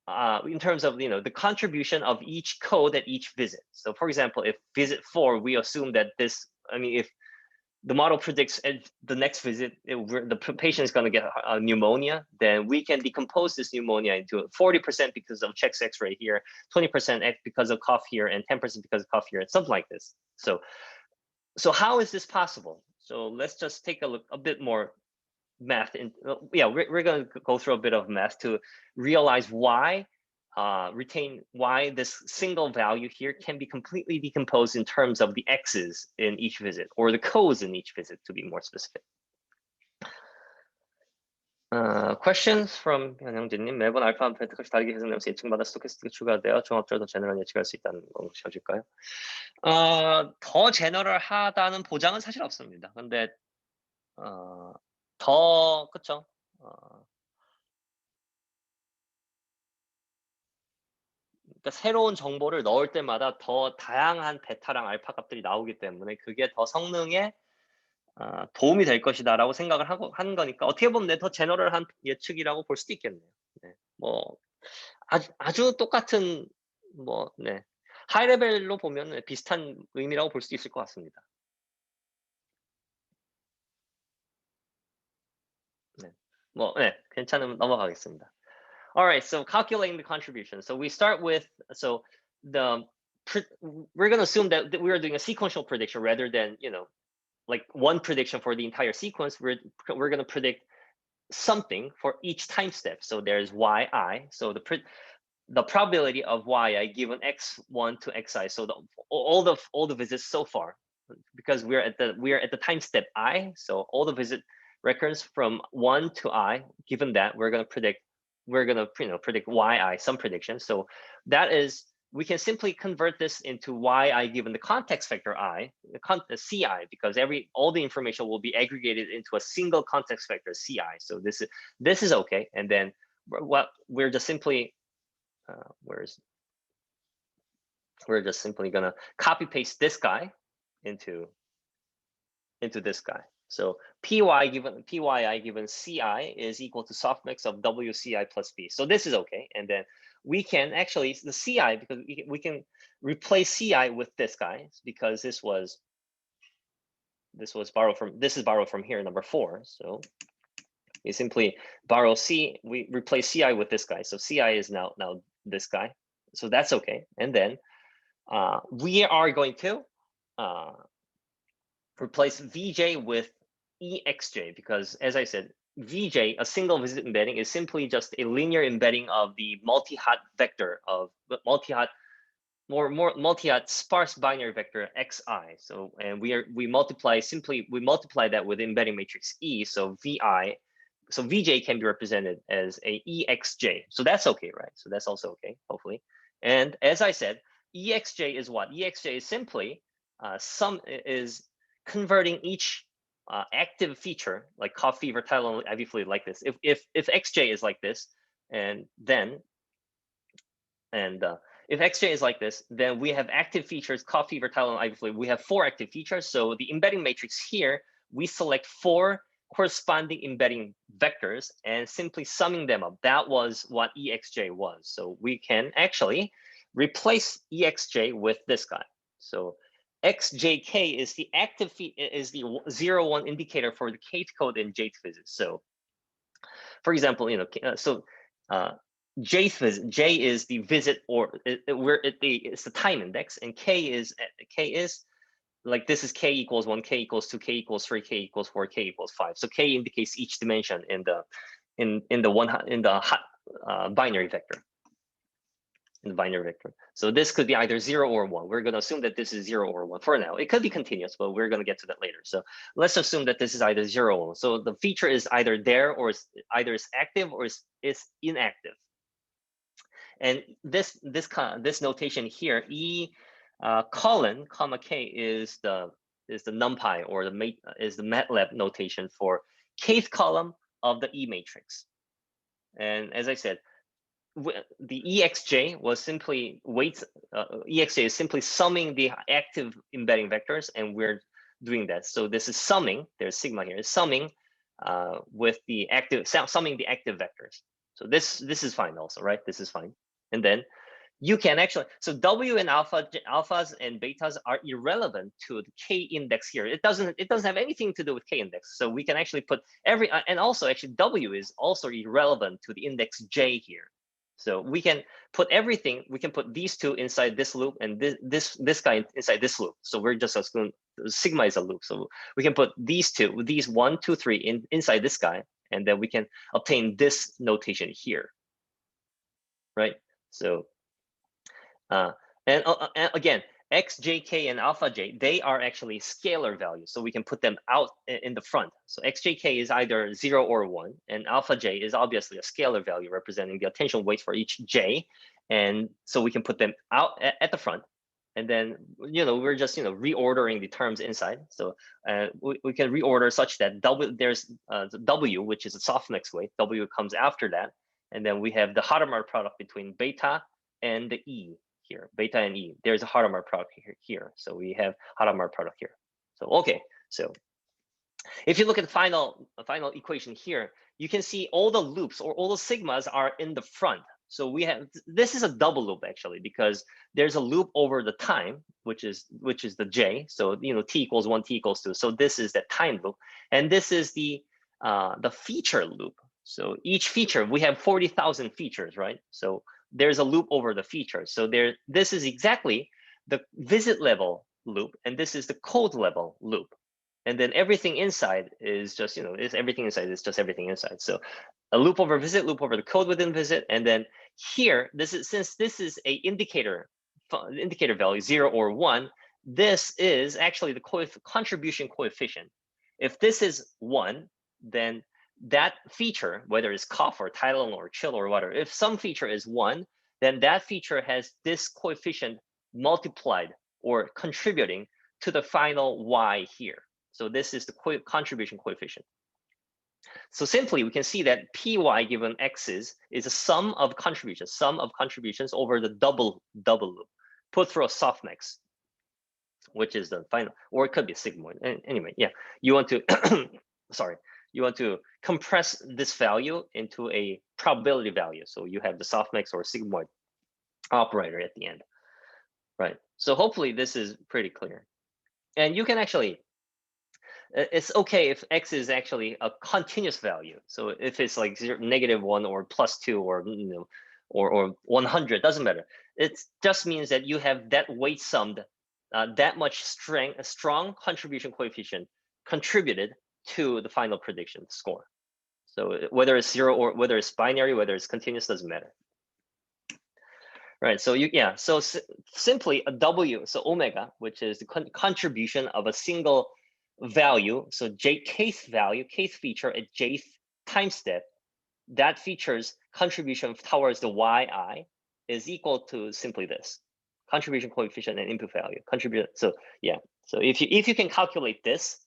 the contribution of each code at each visit. So for example, if visit 4, we assume that if the model predicts at the next visit the patient is going to get pneumonia, then we can decompose this pneumonia into 40% because of chest X-ray here, 20% because of cough here, and 10% because of cough here, and something like this. So how is this possible? So let's just take a look a bit more math. We're going to go through a bit of math to realize why this single value here can be completely decomposed in terms of the x's in each visit, or the codes in each visit, to be more specific. Questions from 현영진님. 매번 알파 베타값이 다르게 계산되면서 예측마다 스토캐스틱이 추가되어 종합적으로 더 제너럴 예측할 수 있다는 것일까요? 더 제너럴하다는 보장은 사실 없습니다. 근데 그쵸? 그러니까 새로운 정보를 넣을 때마다 더 다양한 베타랑 알파 값들이 나오기 때문에 그게 더 성능에 도움이 될 것이다라고 생각을 하는 거니까 어떻게 보면 더 제너럴한 예측이라고 볼 수도 있겠네요. 네, 뭐 아주 똑같은 하이 레벨로 보면 비슷한 의미라고 볼 수도 있을 것 같습니다. 괜찮으면 넘어가겠습니다. All right, so calculating the contribution. So we start with, we're going to assume that we are doing a sequential prediction rather than, like one prediction for the entire sequence. We're going to predict something for each time step. So there's yi. So the probability of yi given x1 to xi. So all the visits so far, because we're at the time step I. So all the visit records from 1 to I. Given that, we're going to predict yi, some prediction. So that is, we can simply convert this into yi given the context vector I, the ci, because all the information will be aggregated into a single context vector ci. So this is okay. And then we're just simply gonna copy paste this guy into this guy. So pyi given ci is equal to softmax of wci plus b. So this is okay. And then we can actually, the ci, because we can replace ci with this guy, because this is borrowed from here, number 4. So we simply borrow we replace ci with this guy. So ci is now this guy. So that's okay. And then we are going to replace vj with exj, because as I said, vj, a single visit embedding, is simply just a linear embedding of the multi-hot vector of multi-hot more multi-odd sparse binary vector xi. So and we multiply that with embedding matrix E. So vi, so vj can be represented as a exj. So that's okay, right? So that's also okay, hopefully. And as I said, exj is what? Exj is simply is converting each active feature like cough, fever, Tylenol, IV fluid like this. If xj is like this, and then if xj is like this, then we have active features, cough, fever, Tylenol, IV fluid. We have 4 active features. So the embedding matrix here, we select 4 corresponding embedding vectors and simply summing them up. That was what exj was. So we can actually replace exj with this guy. So xjk is the active is the 0, 1 indicator for the kth code in jth physics. So for example, J is the visit, or it's the time index, and K is like this is K equals 1, K equals 2, K equals 3, K equals 4, K equals 5. So K indicates each dimension in the binary vector. In the binary vector. So this could be either 0 or 1. We're going to assume that this is 0 or 1 for now. It could be continuous, but we're going to get to that later. So let's assume that this is either 0 or 1. So the feature is either there, or either is active or is inactive. And this notation here, E colon comma K is the NumPy, or is the MATLAB notation for kth column of the E matrix. And as I said, the exj was simply weights. Exj is simply summing the active embedding vectors, and we're doing that. So this is summing. There's sigma here. Is summing with the active, summing the active vectors. So this is fine also, right? This is fine. And then you can actually, so W and alphas and betas are irrelevant to the K index here. It doesn't have anything to do with K index. So we can actually put and also actually W is also irrelevant to the index J here. So we can put everything, we can put these two inside this loop and this guy inside this loop. So we're just assuming sigma is a loop. So we can put these 1, 2, 3 inside this guy, and then we can obtain this notation here, right? So and again, xjk and alpha j, they are actually scalar values, so we can put them out in the front. So xjk is either 0 or 1, and alpha j is obviously a scalar value representing the attention weights for each j, and so we can put them out at the front. And then we're just reordering the terms inside. So we can reorder such that there's the W, which is a softmax weight. W comes after that, and then we have the Hadamard product between beta and the E here, beta and E. There's a Hadamard product here. So we have Hadamard product here. So okay, so if you look at the final equation here, you can see all the loops or all the sigmas are in the front. So we have, this is a double loop actually, because there's a loop over the time, which is the J. So t equals 1, t equals 2. So this is that time loop, and this is the feature loop. So each feature, we have 40,000 features, right? So there's a loop over the features. So this is exactly the visit level loop, and this is the code level loop. And then everything inside is just, everything inside is just everything inside. So a loop over visit, loop over the code within visit. And then here, since this is a indicator value 0 or 1, this is actually the contribution coefficient. If this is 1, then that feature, whether it's cough or Tylenol or chill or whatever, if some feature is 1, then that feature has this coefficient multiplied or contributing to the final Y here. So this is the contribution coefficient. So simply we can see that Py given X's is a sum of contributions over the double loop put through a softmax, which is the final, or it could be a sigmoid. Anyway, yeah, you want to sorry, you want to compress this value into a probability value. So you have the softmax or sigmoid operator at the end, right? So hopefully this is pretty clear. And you can actually, it's okay if X is actually a continuous value. So if it's like -1 or +2 or or 100, doesn't matter. It just means that you have that weight summed, that much strong contribution coefficient contributed to the final prediction score. So whether it's 0 or whether it's binary, whether it's continuous, doesn't matter. Right. So So simply a W. So omega, which is the contribution of a single value. So kth value, kth feature at jth time step. That feature's contribution towards the yi is equal to simply this contribution coefficient and input value contribute. So if you can calculate this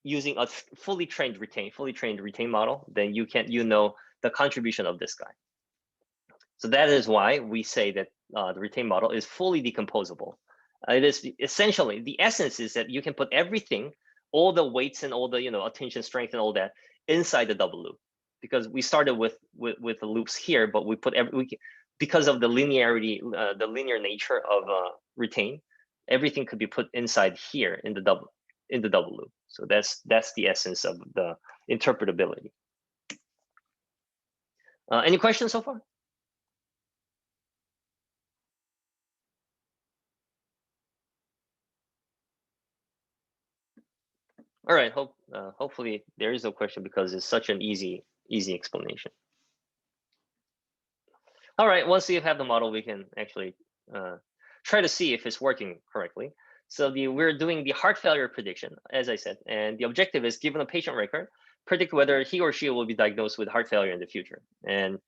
using a fully trained retain model, then you know the contribution of this guy. So that is why we say that the retain model is fully decomposable. It is essentially, the essence is that you can put everything, all the weights and all the attention strength and all that inside the double loop, because we started with the loops here, but we put because of the linearity, the linear nature of retain, everything could be put inside here in the double loop. So that's the essence of the interpretability. Any questions so far? All right. Hopefully there is no question because it's such an easy explanation. All right. Once you have the model, we can actually try to see if it's working correctly. So we're doing the heart failure prediction, as I said, and the objective is, given a patient record, predict whether he or she will be diagnosed with heart failure in the future. And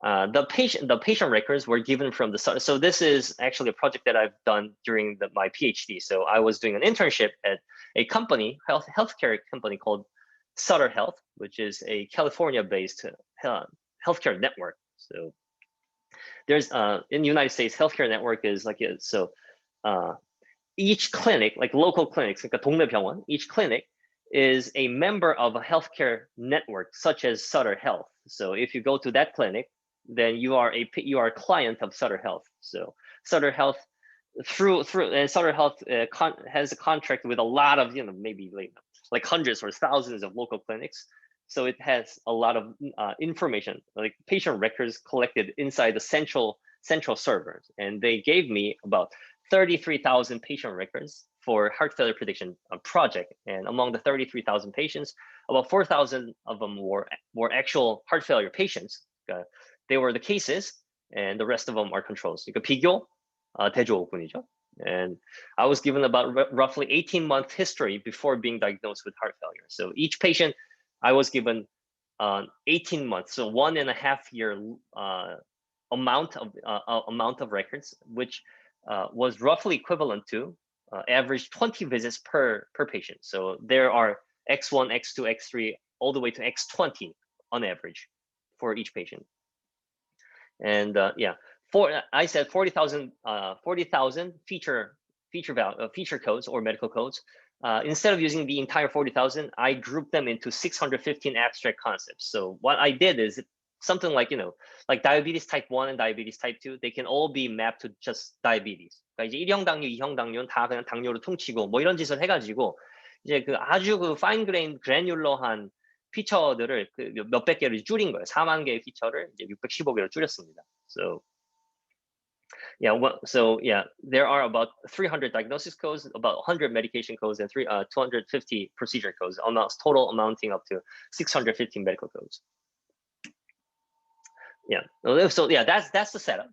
the patient records were given from the start. So this is actually a project that I've done during my PhD. So I was doing an internship at a company, healthcare company called Sutter Health, which is a California-based healthcare network. So there's in the United States, healthcare network is like each clinic, like local clinics, like a 동네 병원, each clinic is a member of a healthcare network such as Sutter Health. So if you go to that clinic, then you are a client of Sutter Health. So Sutter Health Sutter Health has a contract with a lot of maybe like hundreds or thousands of local clinics. So it has a lot of information, like patient records collected inside the central servers, and they gave me about 33,000 patient records for heart failure prediction project. And among the 33,000 patients, about 4,000 of them were actual heart failure patients. They were the cases, and the rest of them are controls. 그러니까 비교 대조군이죠. And I was given about roughly 18-month history before being diagnosed with heart failure. So each patient, I was given 18 months, so 1.5 year amount of records, which was roughly equivalent to average 20 visits per patient. So there are X1, X2, X3, all the way to X20 on average for each patient. And I said 40,000 feature codes or medical codes. Instead of using the entire 40,000, I grouped them into 615 abstract concepts. So what I did is something like, like diabetes type 1 and diabetes type 2, they can all be mapped to just diabetes. 그러니까 이제 1형 당뇨, 2형 당뇨는 다 그냥 당뇨로 퉁치고 뭐 이런 짓을 해가지고 이제 그 아주 그 fine grain granular한 피처들을 그 몇백 개를 줄인 거예요. 4만 개의 피처를 이제 615개로 줄였습니다. So there are about 300 diagnosis codes, about 100 medication codes, and 250 procedure codes, total amounting up to 615 medical codes. So that's the setup.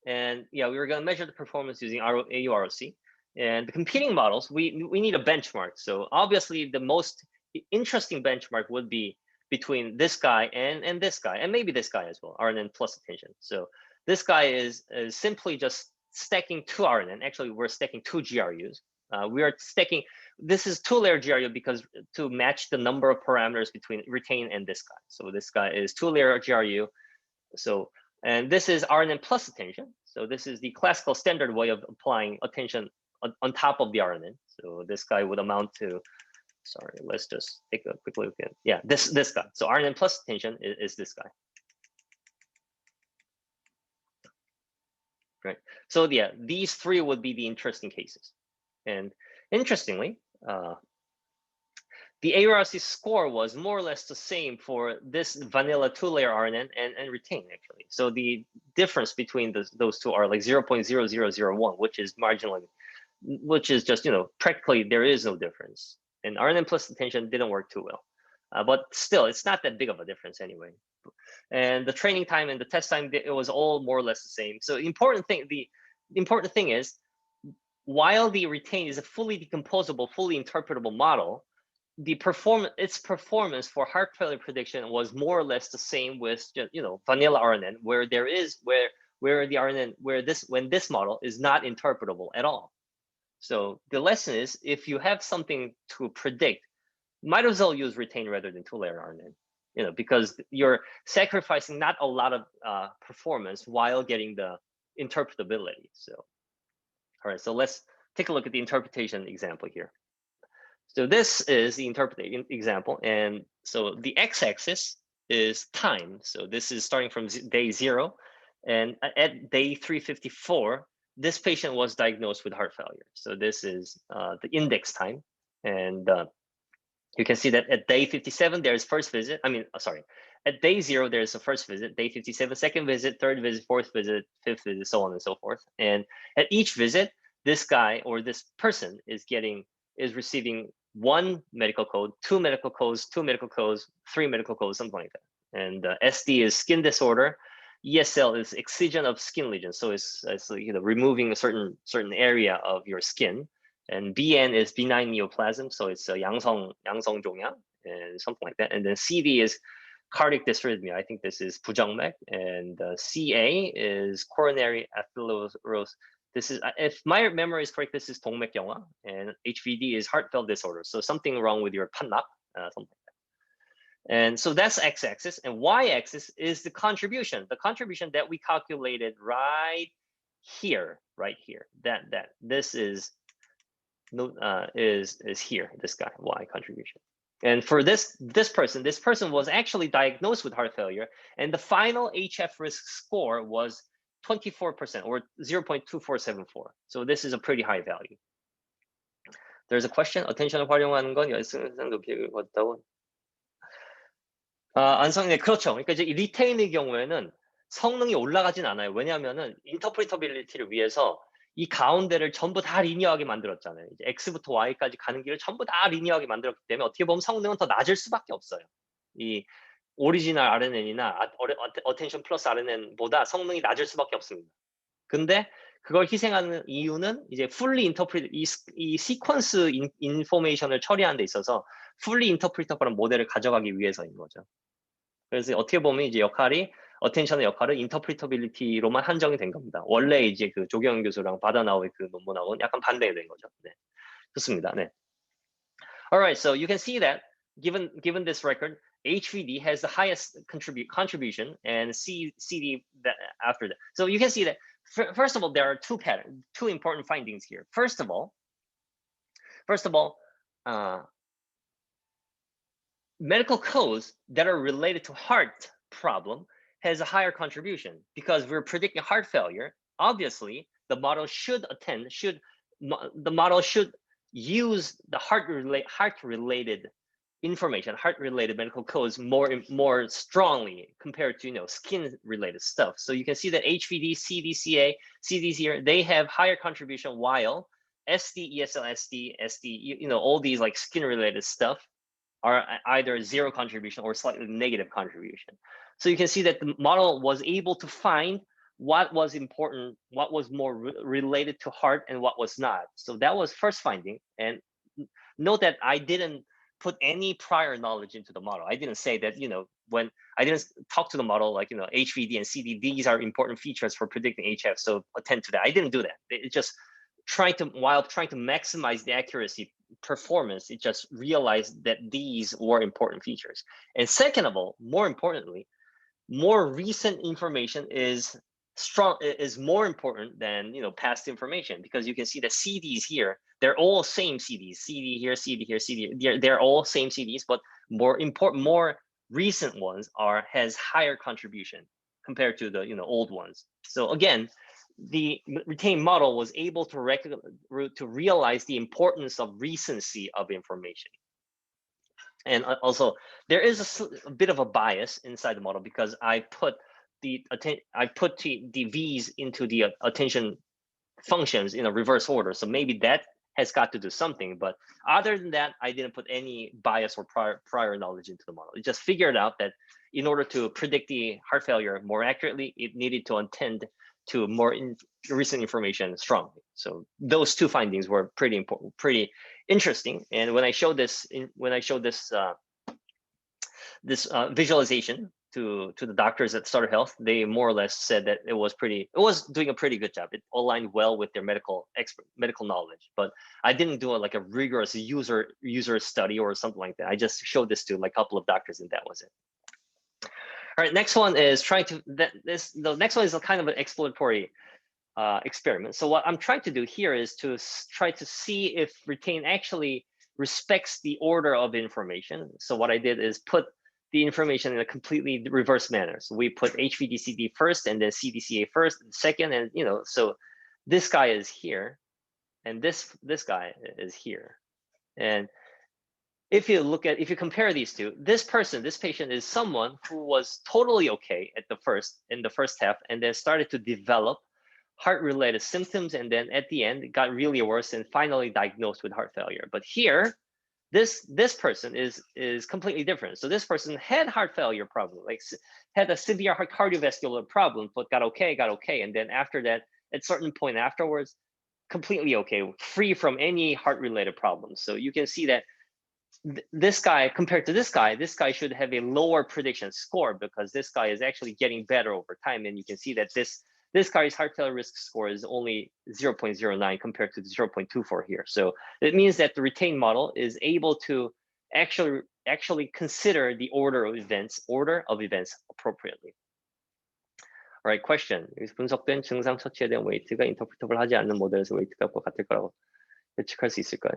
And we were going to measure the performance using AUROC. And the competing models, we need a benchmark. So obviously the most interesting benchmark would be between this guy and this guy, and maybe this guy as well, RNN plus attention. So this guy is simply just stacking 2 RNN. Actually, we're stacking 2 GRUs. We are stacking, this is 2-layer GRU because to match the number of parameters between retain and this guy. So this guy is 2-layer GRU. So, and this is RNN plus attention. So this is the classical standard way of applying attention on top of the RNN. So this guy would amount to, sorry, let's just take a quick look at, this guy. So RNN plus attention is this guy. Right. So these 3 would be the interesting cases. And interestingly, the AURC score was more or less the same for this vanilla 2-layer RNN and retain, actually. So the difference between those two are like 0.0001, which is marginally, which is just, practically there is no difference. And RNN plus attention didn't work too well. But still, it's not that big of a difference anyway. And the training time and the test time, it was all more or less the same. So the important thing is, while the Retain is a fully decomposable, fully interpretable model, its performance for heart failure prediction was more or less the same with vanilla RNN, where the RNN when this model is not interpretable at all. So the lesson is, if you have something to predict, might as well use Retain rather than two-layer RNN, because you're sacrificing not a lot of performance while getting the interpretability. So, all right, so let's take a look at the interpretation example here. So this is the interpretation example, and so the x-axis is time. So this is starting from day 0, and at day 354, this patient was diagnosed with heart failure. So this is the index time, and you can see that at day 57, there's first visit. At day 0, there's a first visit, day 57, second visit, third visit, fourth visit, fifth visit, so on and so forth. And at each visit, this guy or this person is receiving 1 medical code, 2 medical codes, 2 medical codes, 3 medical codes, something like that. And SD is skin disorder. ESL is excision of skin lesions. So it's removing a certain area of your skin. And BN is benign neoplasm, so it's a 양성 종양 and something like that. And then CD is cardiac dysrhythmia. I think this is 부정맥. And CA is coronary atherosclerosis. This is, if my memory is correct, this is 동맥경화, and HVD is heart valve disorder. So something wrong with your 판막, something like that. And so that's x-axis, and y-axis is the contribution that we calculated right here. That this is here, this guy, y contribution. And for this person was actually diagnosed with heart failure, and the final HF risk score was 24% or 0.2474. So this is a pretty high value. There's a question. Attention을 활용하는 건 열성상 높이를 걷다고. 안성네, 그렇죠. 그러니까 이제 리테인의 경우에는 성능이 올라가진 않아요. 왜냐하면은 인터프리터빌리티를 위해서 이 가운데를 전부 다 리니어하게 만들었잖아요. 이제 X부터 Y까지 가는 길을 전부 다 리니어하게 만들었기 때문에 어떻게 보면 성능은 더 낮을 수밖에 없어요. 이 오리지널 RNN이나 어텐션 플러스 RNN보다 성능이 낮을 수밖에 없습니다. 근데 그걸 희생하는 이유는 이제 fully interpret, 이 시퀀스 인포메이션을 처리하는 데 있어서 fully interpretable 모델을 가져가기 위해서인 거죠. 그래서 어떻게 보면 이제 어텐션의 역할은 인터프리터빌리티로만 한정이 된 겁니다. 원래 이제 그 조경현 교수랑 바다나오의 그 논문하고는 약간 반대가 된 거죠. 네, 좋습니다. 네. Alright, so you can see that given this record, HVD has the highest contribution, and CD that after that. So you can see that first of all, there are two important findings here. First of all, medical codes that are related to heart problem has a higher contribution because we're predicting heart failure. Obviously, the model should use the heart-related information, heart-related medical codes more strongly compared to skin-related stuff. So you can see that HVD, CDCA, CDs here, they have higher contribution, while SD, ESL, SD, all these like skin-related stuff are either zero contribution or slightly negative contribution. So you can see that the model was able to find what was important, what was more related to heart, and what was not. So that was first finding. And note that I didn't put any prior knowledge into the model. I didn't say that, when I didn't talk to the model like, HVD and CD, these are important features for predicting HF, so attend to that. I didn't do that. It just while trying to maximize the accuracy performance, it just realized that these were important features. And second of all, more importantly, more recent information is more important than past information, because you can see the CDs here, they're all same CDs, CD here, CD here, CD here. They're all same CDs, but more recent ones has higher contribution compared to the old ones. So again, the retained model was able to realize the importance of recency of information. And also, there is a bit of a bias inside the model because I put the V's into the attention functions in a reverse order. So maybe that has got to do something. But other than that, I didn't put any bias or prior knowledge into the model. It just figured out that in order to predict the heart failure more accurately, it needed to attend to more recent information strongly. So those two findings were pretty important, pretty interesting. And when I showed this, visualization to the doctors at Starter Health, they more or less said that it was doing a pretty good job. It aligned well with their medical knowledge. But I didn't do like a rigorous user study or something like that. I just showed this to like a couple of doctors, and that was it. All right, next one is the next one is a kind of an exploratory experiment. So what I'm trying to do here is to try to see if Retain actually respects the order of information. So what I did is put the information in a completely reverse manner. So we put HVDCD first, and then CDCA first, and second, and so this guy is here, and this guy is here. And if you compare these two, this patient is someone who was totally okay in the first half, and then started to develop heart-related symptoms, and then at the end it got really worse and finally diagnosed with heart failure. But here, this person is completely different. So this person had heart failure problem, like had a severe cardiovascular problem, but got okay, and then after that, at certain point afterwards, completely okay, free from any heart-related problems. So you can see that this guy compared to this guy should have a lower prediction score, because this guy is actually getting better over time. And you can see that this guy's heart failure risk score is only 0.09 compared to 0.24 here. So it means that the Retain model is able to actually consider the order of events appropriately. All right, question. 분석된 증상 처치에 대한 웨이트가 인터프리터블하지 않는 모델에서 웨이트 값과 같을 거라고 예측할 수 있을까요?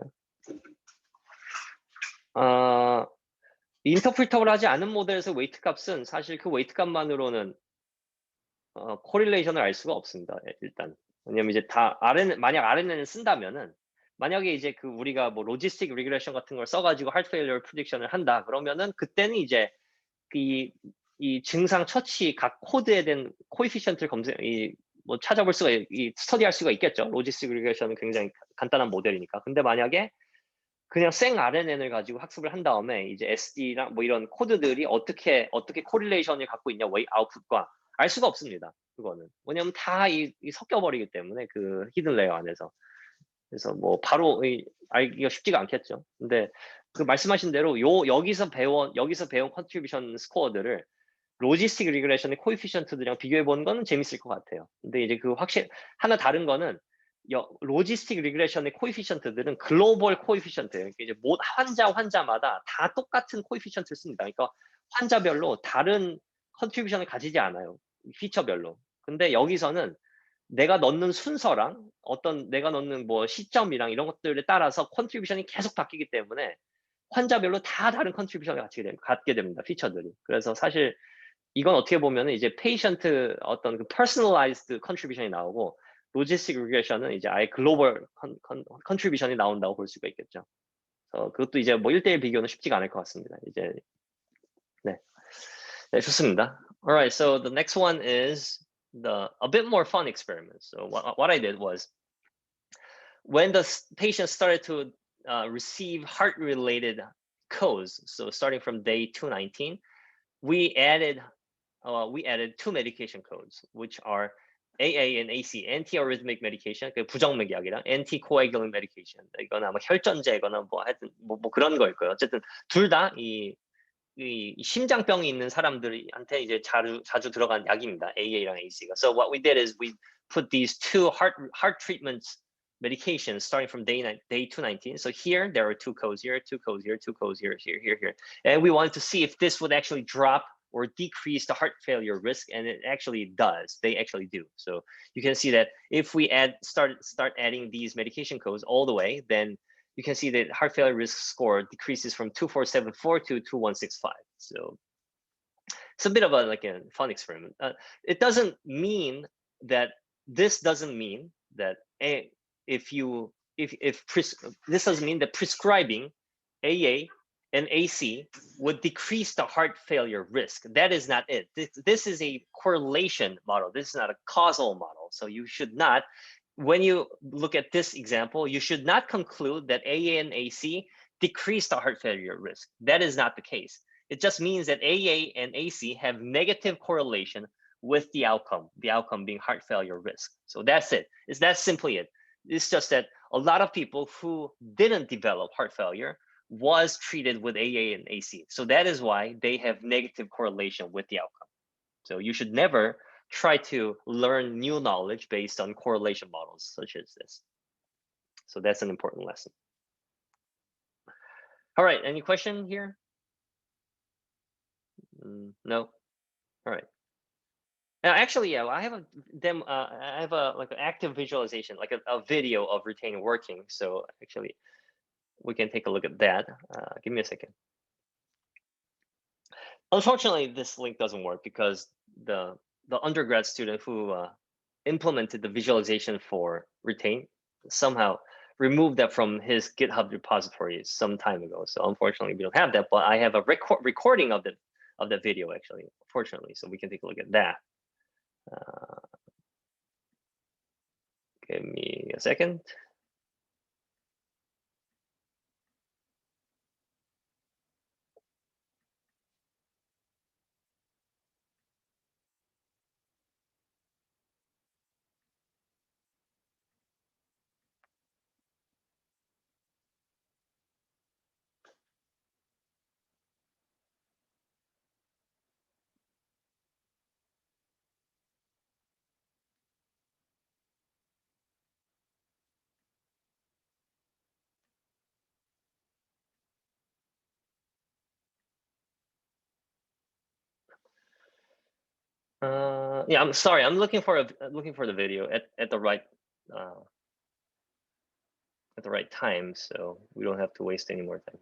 인터프리터블하지 않은 모델에서 웨이트 값은 사실 그 웨이트 값만으로는 코릴레이션을 알 수가 없습니다. 일단. 왜냐면 이제 만약 RNN을 쓴다면은, 만약에 이제 우리가 뭐 로지스틱 리그레션 같은 걸 써가지고 하트 페일리어 프리딕션을 한다 그러면은, 그때는 이제 이 증상 처치 각 코드에 대한 코에피션트를 뭐 찾아볼 수가 스터디할 수가 있겠죠. 로지스틱 리그레션은 굉장히 간단한 모델이니까. 근데 만약에 그냥 생 RNN을 가지고 학습을 한 다음에 이제 SD랑 뭐 이런 코드들이 어떻게 코릴레이션을 갖고 있냐, 웨이 아웃풋과 알 수가 없습니다. 그거는 왜냐면 다 섞여 버리기 때문에 그 히든 레이어 안에서. 그래서 뭐 바로 알기가 쉽지가 않겠죠. 근데 그 말씀하신 대로 여기서 배운 컨트리뷰션 스코어들을 로지스틱 리그레션의 코에피션트들이랑 비교해 보는 거는 재밌을 것 같아요. 근데 이제 하나 다른 거는 로지스틱 리그레션의 코에피션트들은 글로벌 코에피션트예요. 이제 환자마다 다 똑같은 코에피션트를 씁니다. 그러니까 환자별로 다른 컨트리뷰션을 가지지 않아요. 피처별로. 근데 여기서는 내가 넣는 순서랑 내가 넣는 뭐 시점이랑 이런 것들에 따라서 컨트리뷰션이 계속 바뀌기 때문에 환자별로 다 다른 컨트리뷰션을 갖게 됩니다. 피처들이. 그래서 사실 이건 어떻게 보면 이제 페이션트 그 퍼스널라이즈드 컨트리뷰션이 나오고, 로지스틱 리그레션은 이제 아예 글로벌 컨트리뷰션이 나온다고 볼 수가 있겠죠. 그래서 그것도 이제 뭐 1:1 비교는 쉽지가 않을 것 같습니다. 이제 네, 좋습니다. All right, so the next one is a bit more fun experiment. So what I did was, when the patient started to receive heart-related codes, so starting from day 219, we added two medication codes, which are AA and AC, antiarrhythmic medication, 그 부정맥약이랑 anticoagulant medication. 이건 아마 혈전제거나 뭐 하여튼 뭐 그런 거일 거예요. 어쨌든 둘 다 이 심장병이 있는 사람들한테 이제 자주 들어간 약입니다. AA랑 AC가. So what we did is we put these two heart treatments medications starting from day 219. So here there are two codes here, two codes here, two codes here, here, and we wanted to see if this would actually drop or decrease the heart failure risk, and it actually does. They actually do. So you can see that if we start adding these medication codes all the way, then you can see that heart failure risk score decreases from 2474 to 2165. So it's a bit of a fun experiment. It doesn't mean that this doesn't mean that this doesn't mean that prescribing AA and AC would decrease the heart failure risk. That is not it. This is a correlation model. This is not a causal model. So you should not when you look at this example, you should not conclude that AA and AC decrease the heart failure risk. That is not the case. It just means that AA and AC have negative correlation with the outcome being heart failure risk. So that's it. That's simply it. It's just that a lot of people who didn't develop heart failure was treated with AA and AC. So that is why they have negative correlation with the outcome. So you should never try to learn new knowledge based on correlation models such as this. So that's an important lesson. All right, any question here? No. All right. Actually, yeah, I have like an active visualization, like a video of retain working. So actually, we can take a look at that. Give me a second. Unfortunately, this link doesn't work because the undergrad student who implemented the visualization for retain somehow removed that from his GitHub repository some time ago. So unfortunately, we don't have that. But I have a recording of the video actually, fortunately, so we can take a look at that. Give me a second. Yeah, I'm sorry. I'm looking for the video at the right time, so we don't have to waste any more time.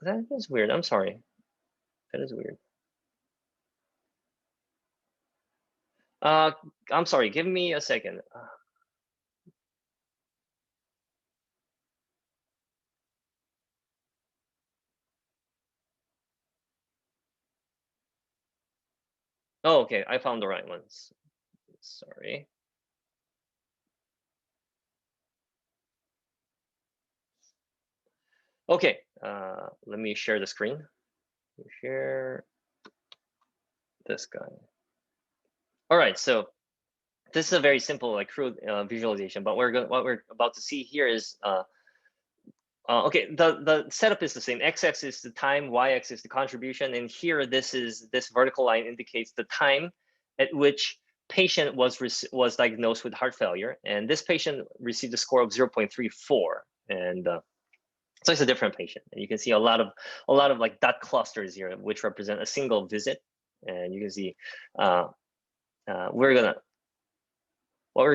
That is weird. I'm sorry. That is weird. I'm sorry. Give me a second. Oh, okay. I found the right ones. Sorry. Okay. Let me share the screen. Share this guy. All right. So this is a very simple, like crude visualization. But what we're about to see here is okay, the setup is the same. X-axis is the time, Y-axis is the contribution, and here this vertical line indicates the time at which patient was diagnosed with heart failure, and this patient received a score of 0.34, and so it's a different patient. And you can see a lot of like dot clusters here, which represent a single visit, and you can see what we're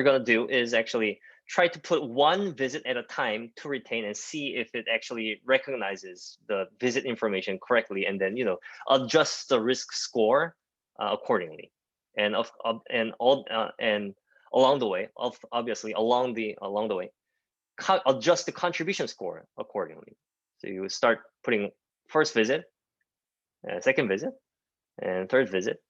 gonna do is actually try to put one visit at a time to retain and see if it actually recognizes the visit information correctly, and then adjust the risk score accordingly. And along the way, obviously along the way, adjust the contribution score accordingly. So you start putting first visit, second visit, and third visit.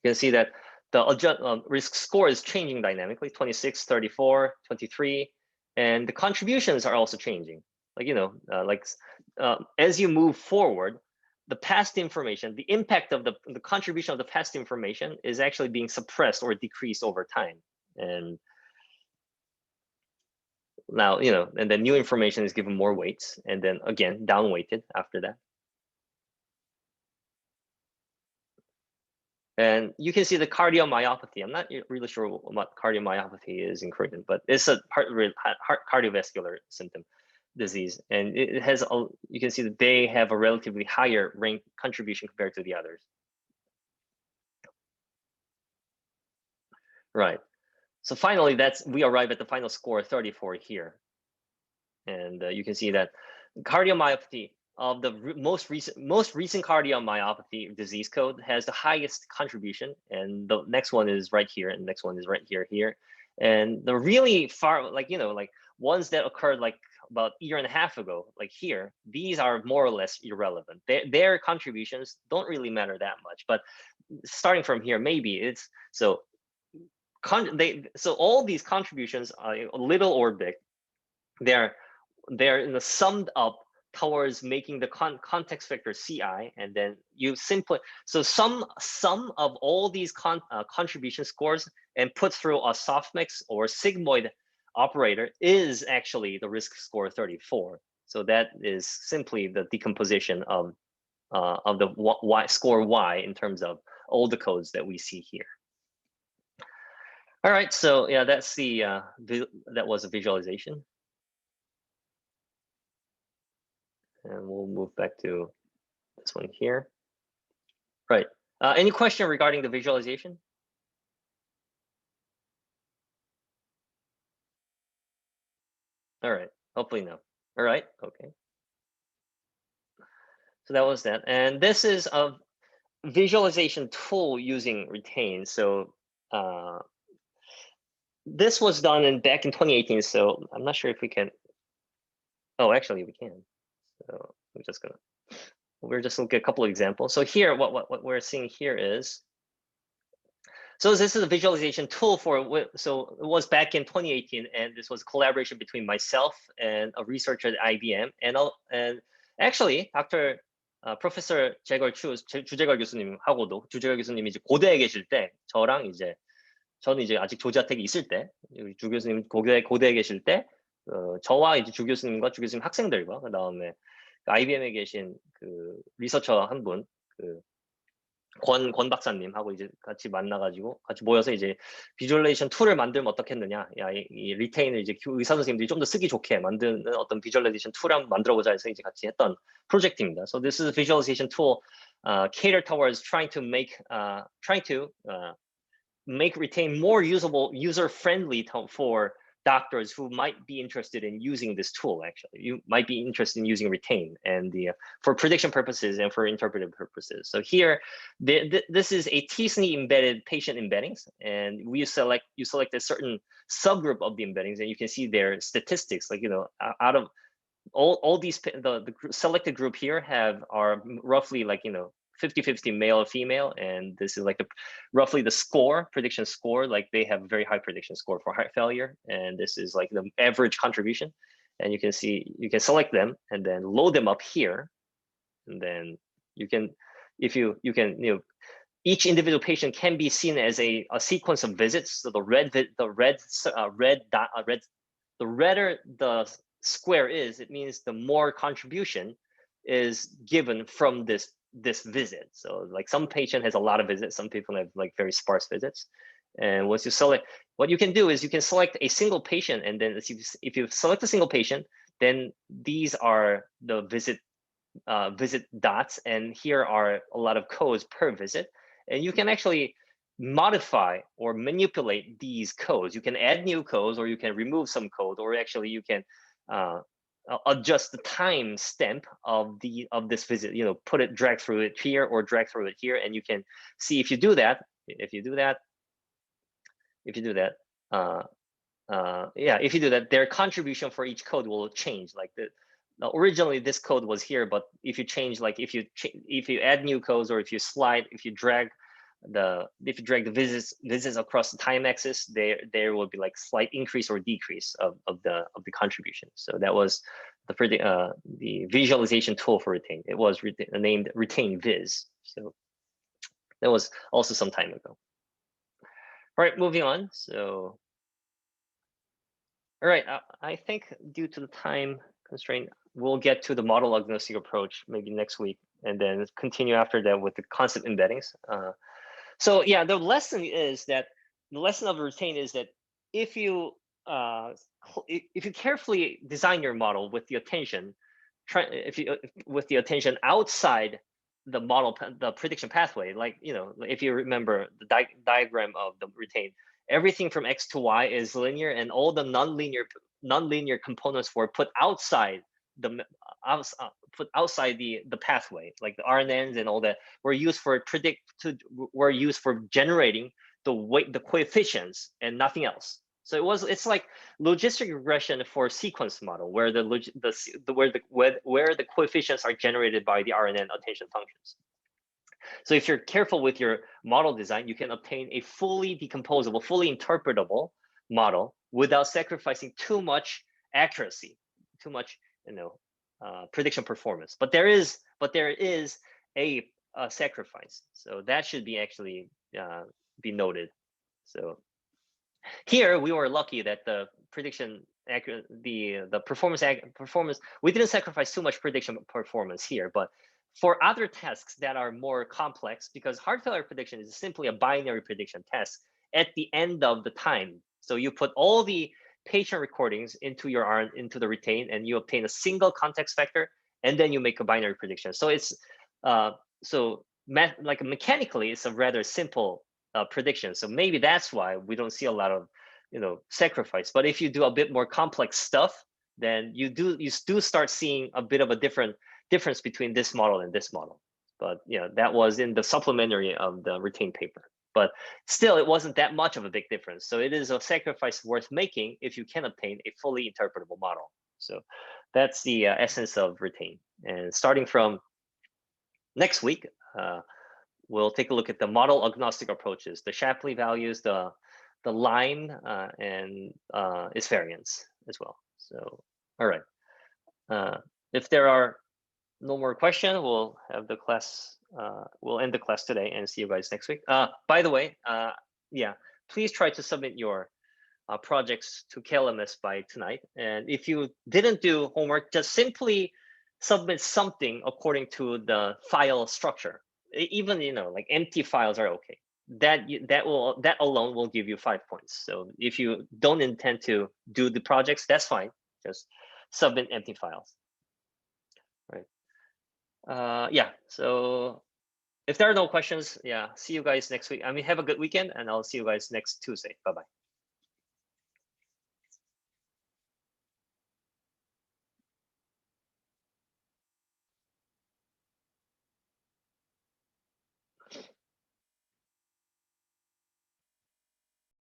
You can see that the risk score is changing dynamically, 26, 34, 23, and the contributions are also changing. Like, as you move forward, the past information, the impact of the contribution of the past information is actually being suppressed or decreased over time. And now, and then new information is given more weights, and then again, down weighted after that. And you can see the cardiomyopathy. I'm not really sure what cardiomyopathy is in Korean, but it's a heart cardiovascular symptom disease. And it has, you can see that they have a relatively higher rank contribution compared to the others. Right. So finally, we arrive at the final score 34 here. And you can see that cardiomyopathy of the most recent cardiomyopathy disease code has the highest contribution, and the next one is right here, and the next one is right here. And the really far, like ones that occurred like about a year and a half ago, like here, these are more or less irrelevant. Their contributions don't really matter that much. But starting from here, maybe it's so. So all these contributions, little or big, they're summed up towards making the context vector Ci, and then you simply sum of all these contribution scores and put through a softmax or sigmoid operator is actually the risk score 34. So that is simply the decomposition of the y score Y in terms of all the codes that we see here. All right, so yeah, that's the that was a visualization. And we'll move back to this one here. Right. Any question regarding the visualization? All right. Hopefully no. All right. Okay. So that was that. And this is a visualization tool using Retain. So this was done back in 2018. So I'm not sure if we can. Oh, actually we can. So we're just looking at a couple of examples. So here, what we're seeing here is, so this is a visualization tool so it was back in 2018, and this was a collaboration between myself and a researcher at IBM, and actually Professor 재걸 Chu, 주재걸 교수님하고도, 주재걸 교수님이 이제 고대에 계실 때, 저는 이제 아직 조지아텍에 있을 때, 주 교수님 고대에 계실 때, 저와 이제 주 교수님과 주 교수님 학생들과 그다음에 IBM에 계신 그 리서처 한 분, 권 박사님하고 이제 같이 만나가지고 같이 모여서 이제 비주얼레이션 툴을 만들면 어떻겠느냐, 이 리테인을 이제 의사 선생님들이 좀 더 쓰기 좋게 만드는 어떤 비주얼레이션 툴을 한번 만들어보자 해서 이제 같이 했던 프로젝트입니다. So this is a visualization tool catered towards trying to make Retain more usable, user-friendly for doctors who might be interested in using this tool. Actually, you might be interested in using Retain and for prediction purposes and for interpretive purposes. So here, this is a t-SNE embedded patient embeddings, and you select a certain subgroup of the embeddings, and you can see their statistics. Like out of all these, the selected group here are roughly 50-50 male or female, and this is like roughly the prediction score. Like they have a very high prediction score for heart failure, and this is like the average contribution. And you can see, you can select them and then load them up here, and then you can, each individual patient can be seen as a sequence of visits. So the redder the square is, it means the more contribution is given from this visit. So like some patient has a lot of visits, some people have like very sparse visits. And once you select, what you can do is you can select a single patient, and then if you select a single patient, then these are the visit dots, and here are a lot of codes per visit, and you can actually modify or manipulate these codes. You can add new codes, or you can remove some code, or actually you can adjust the time stamp of this visit, drag through it here or drag through it here, and you can see if you do that, their contribution for each code will change. Like originally this code was here, but if you change, like if you add new codes, or if you drag the visits across the time axis, there will be like slight increase or decrease of the contribution. So that was the visualization tool for Retain. It was named Retain Viz. So that was also some time ago. All right, moving on. So all right, I think due to the time constraint, we'll get to the model agnostic approach maybe next week, and then continue after that with the concept embeddings. So yeah, the lesson of Retain is that if you carefully design your model with the attention, with the attention outside the model, the prediction pathway, like if you remember the diagram of the Retain, everything from X to Y is linear, and all the non-linear components were put outside put outside the pathway, like the RNNs and all that, were used for were used for generating the coefficients and nothing else. So it's like logistic regression for sequence model, where where the coefficients are generated by the RNN attention functions. So if you're careful with your model design, you can obtain a fully decomposable, fully interpretable model without sacrificing too much accuracy, too much, prediction performance. But there is a sacrifice. So that should be actually be noted. So here we were lucky that the prediction the performance, we didn't sacrifice too much prediction performance here. But for other tasks that are more complex, because heart failure prediction is simply a binary prediction test at the end of the time. So you put all the patient recordings into the retain, and you obtain a single context vector, and then you make a binary prediction. So it's like mechanically, it's a rather simple prediction. So maybe that's why we don't see a lot of sacrifice. But if you do a bit more complex stuff, then you do start seeing a bit of a difference between this model and this model. But that was in the supplementary of the retained paper. But still, it wasn't that much of a big difference. So it is a sacrifice worth making if you can obtain a fully interpretable model. So that's the essence of retain. And starting from next week, we'll take a look at the model agnostic approaches, the Shapley values, the line, and its variance as well. So, all right. If there are no more questions, we'll have the class. We'll end the class today and see you guys next week. By the way, yeah, please try to submit your projects to KLMS by tonight. And if you didn't do homework, just simply submit something according to the file structure. Even like empty files are okay. That alone will give you 5 points. So if you don't intend to do the projects, that's fine. Just submit empty files. Right. Yeah. So if there are no questions, yeah, see you guys next week. I mean, have a good weekend, and I'll see you guys next Tuesday. Bye-bye.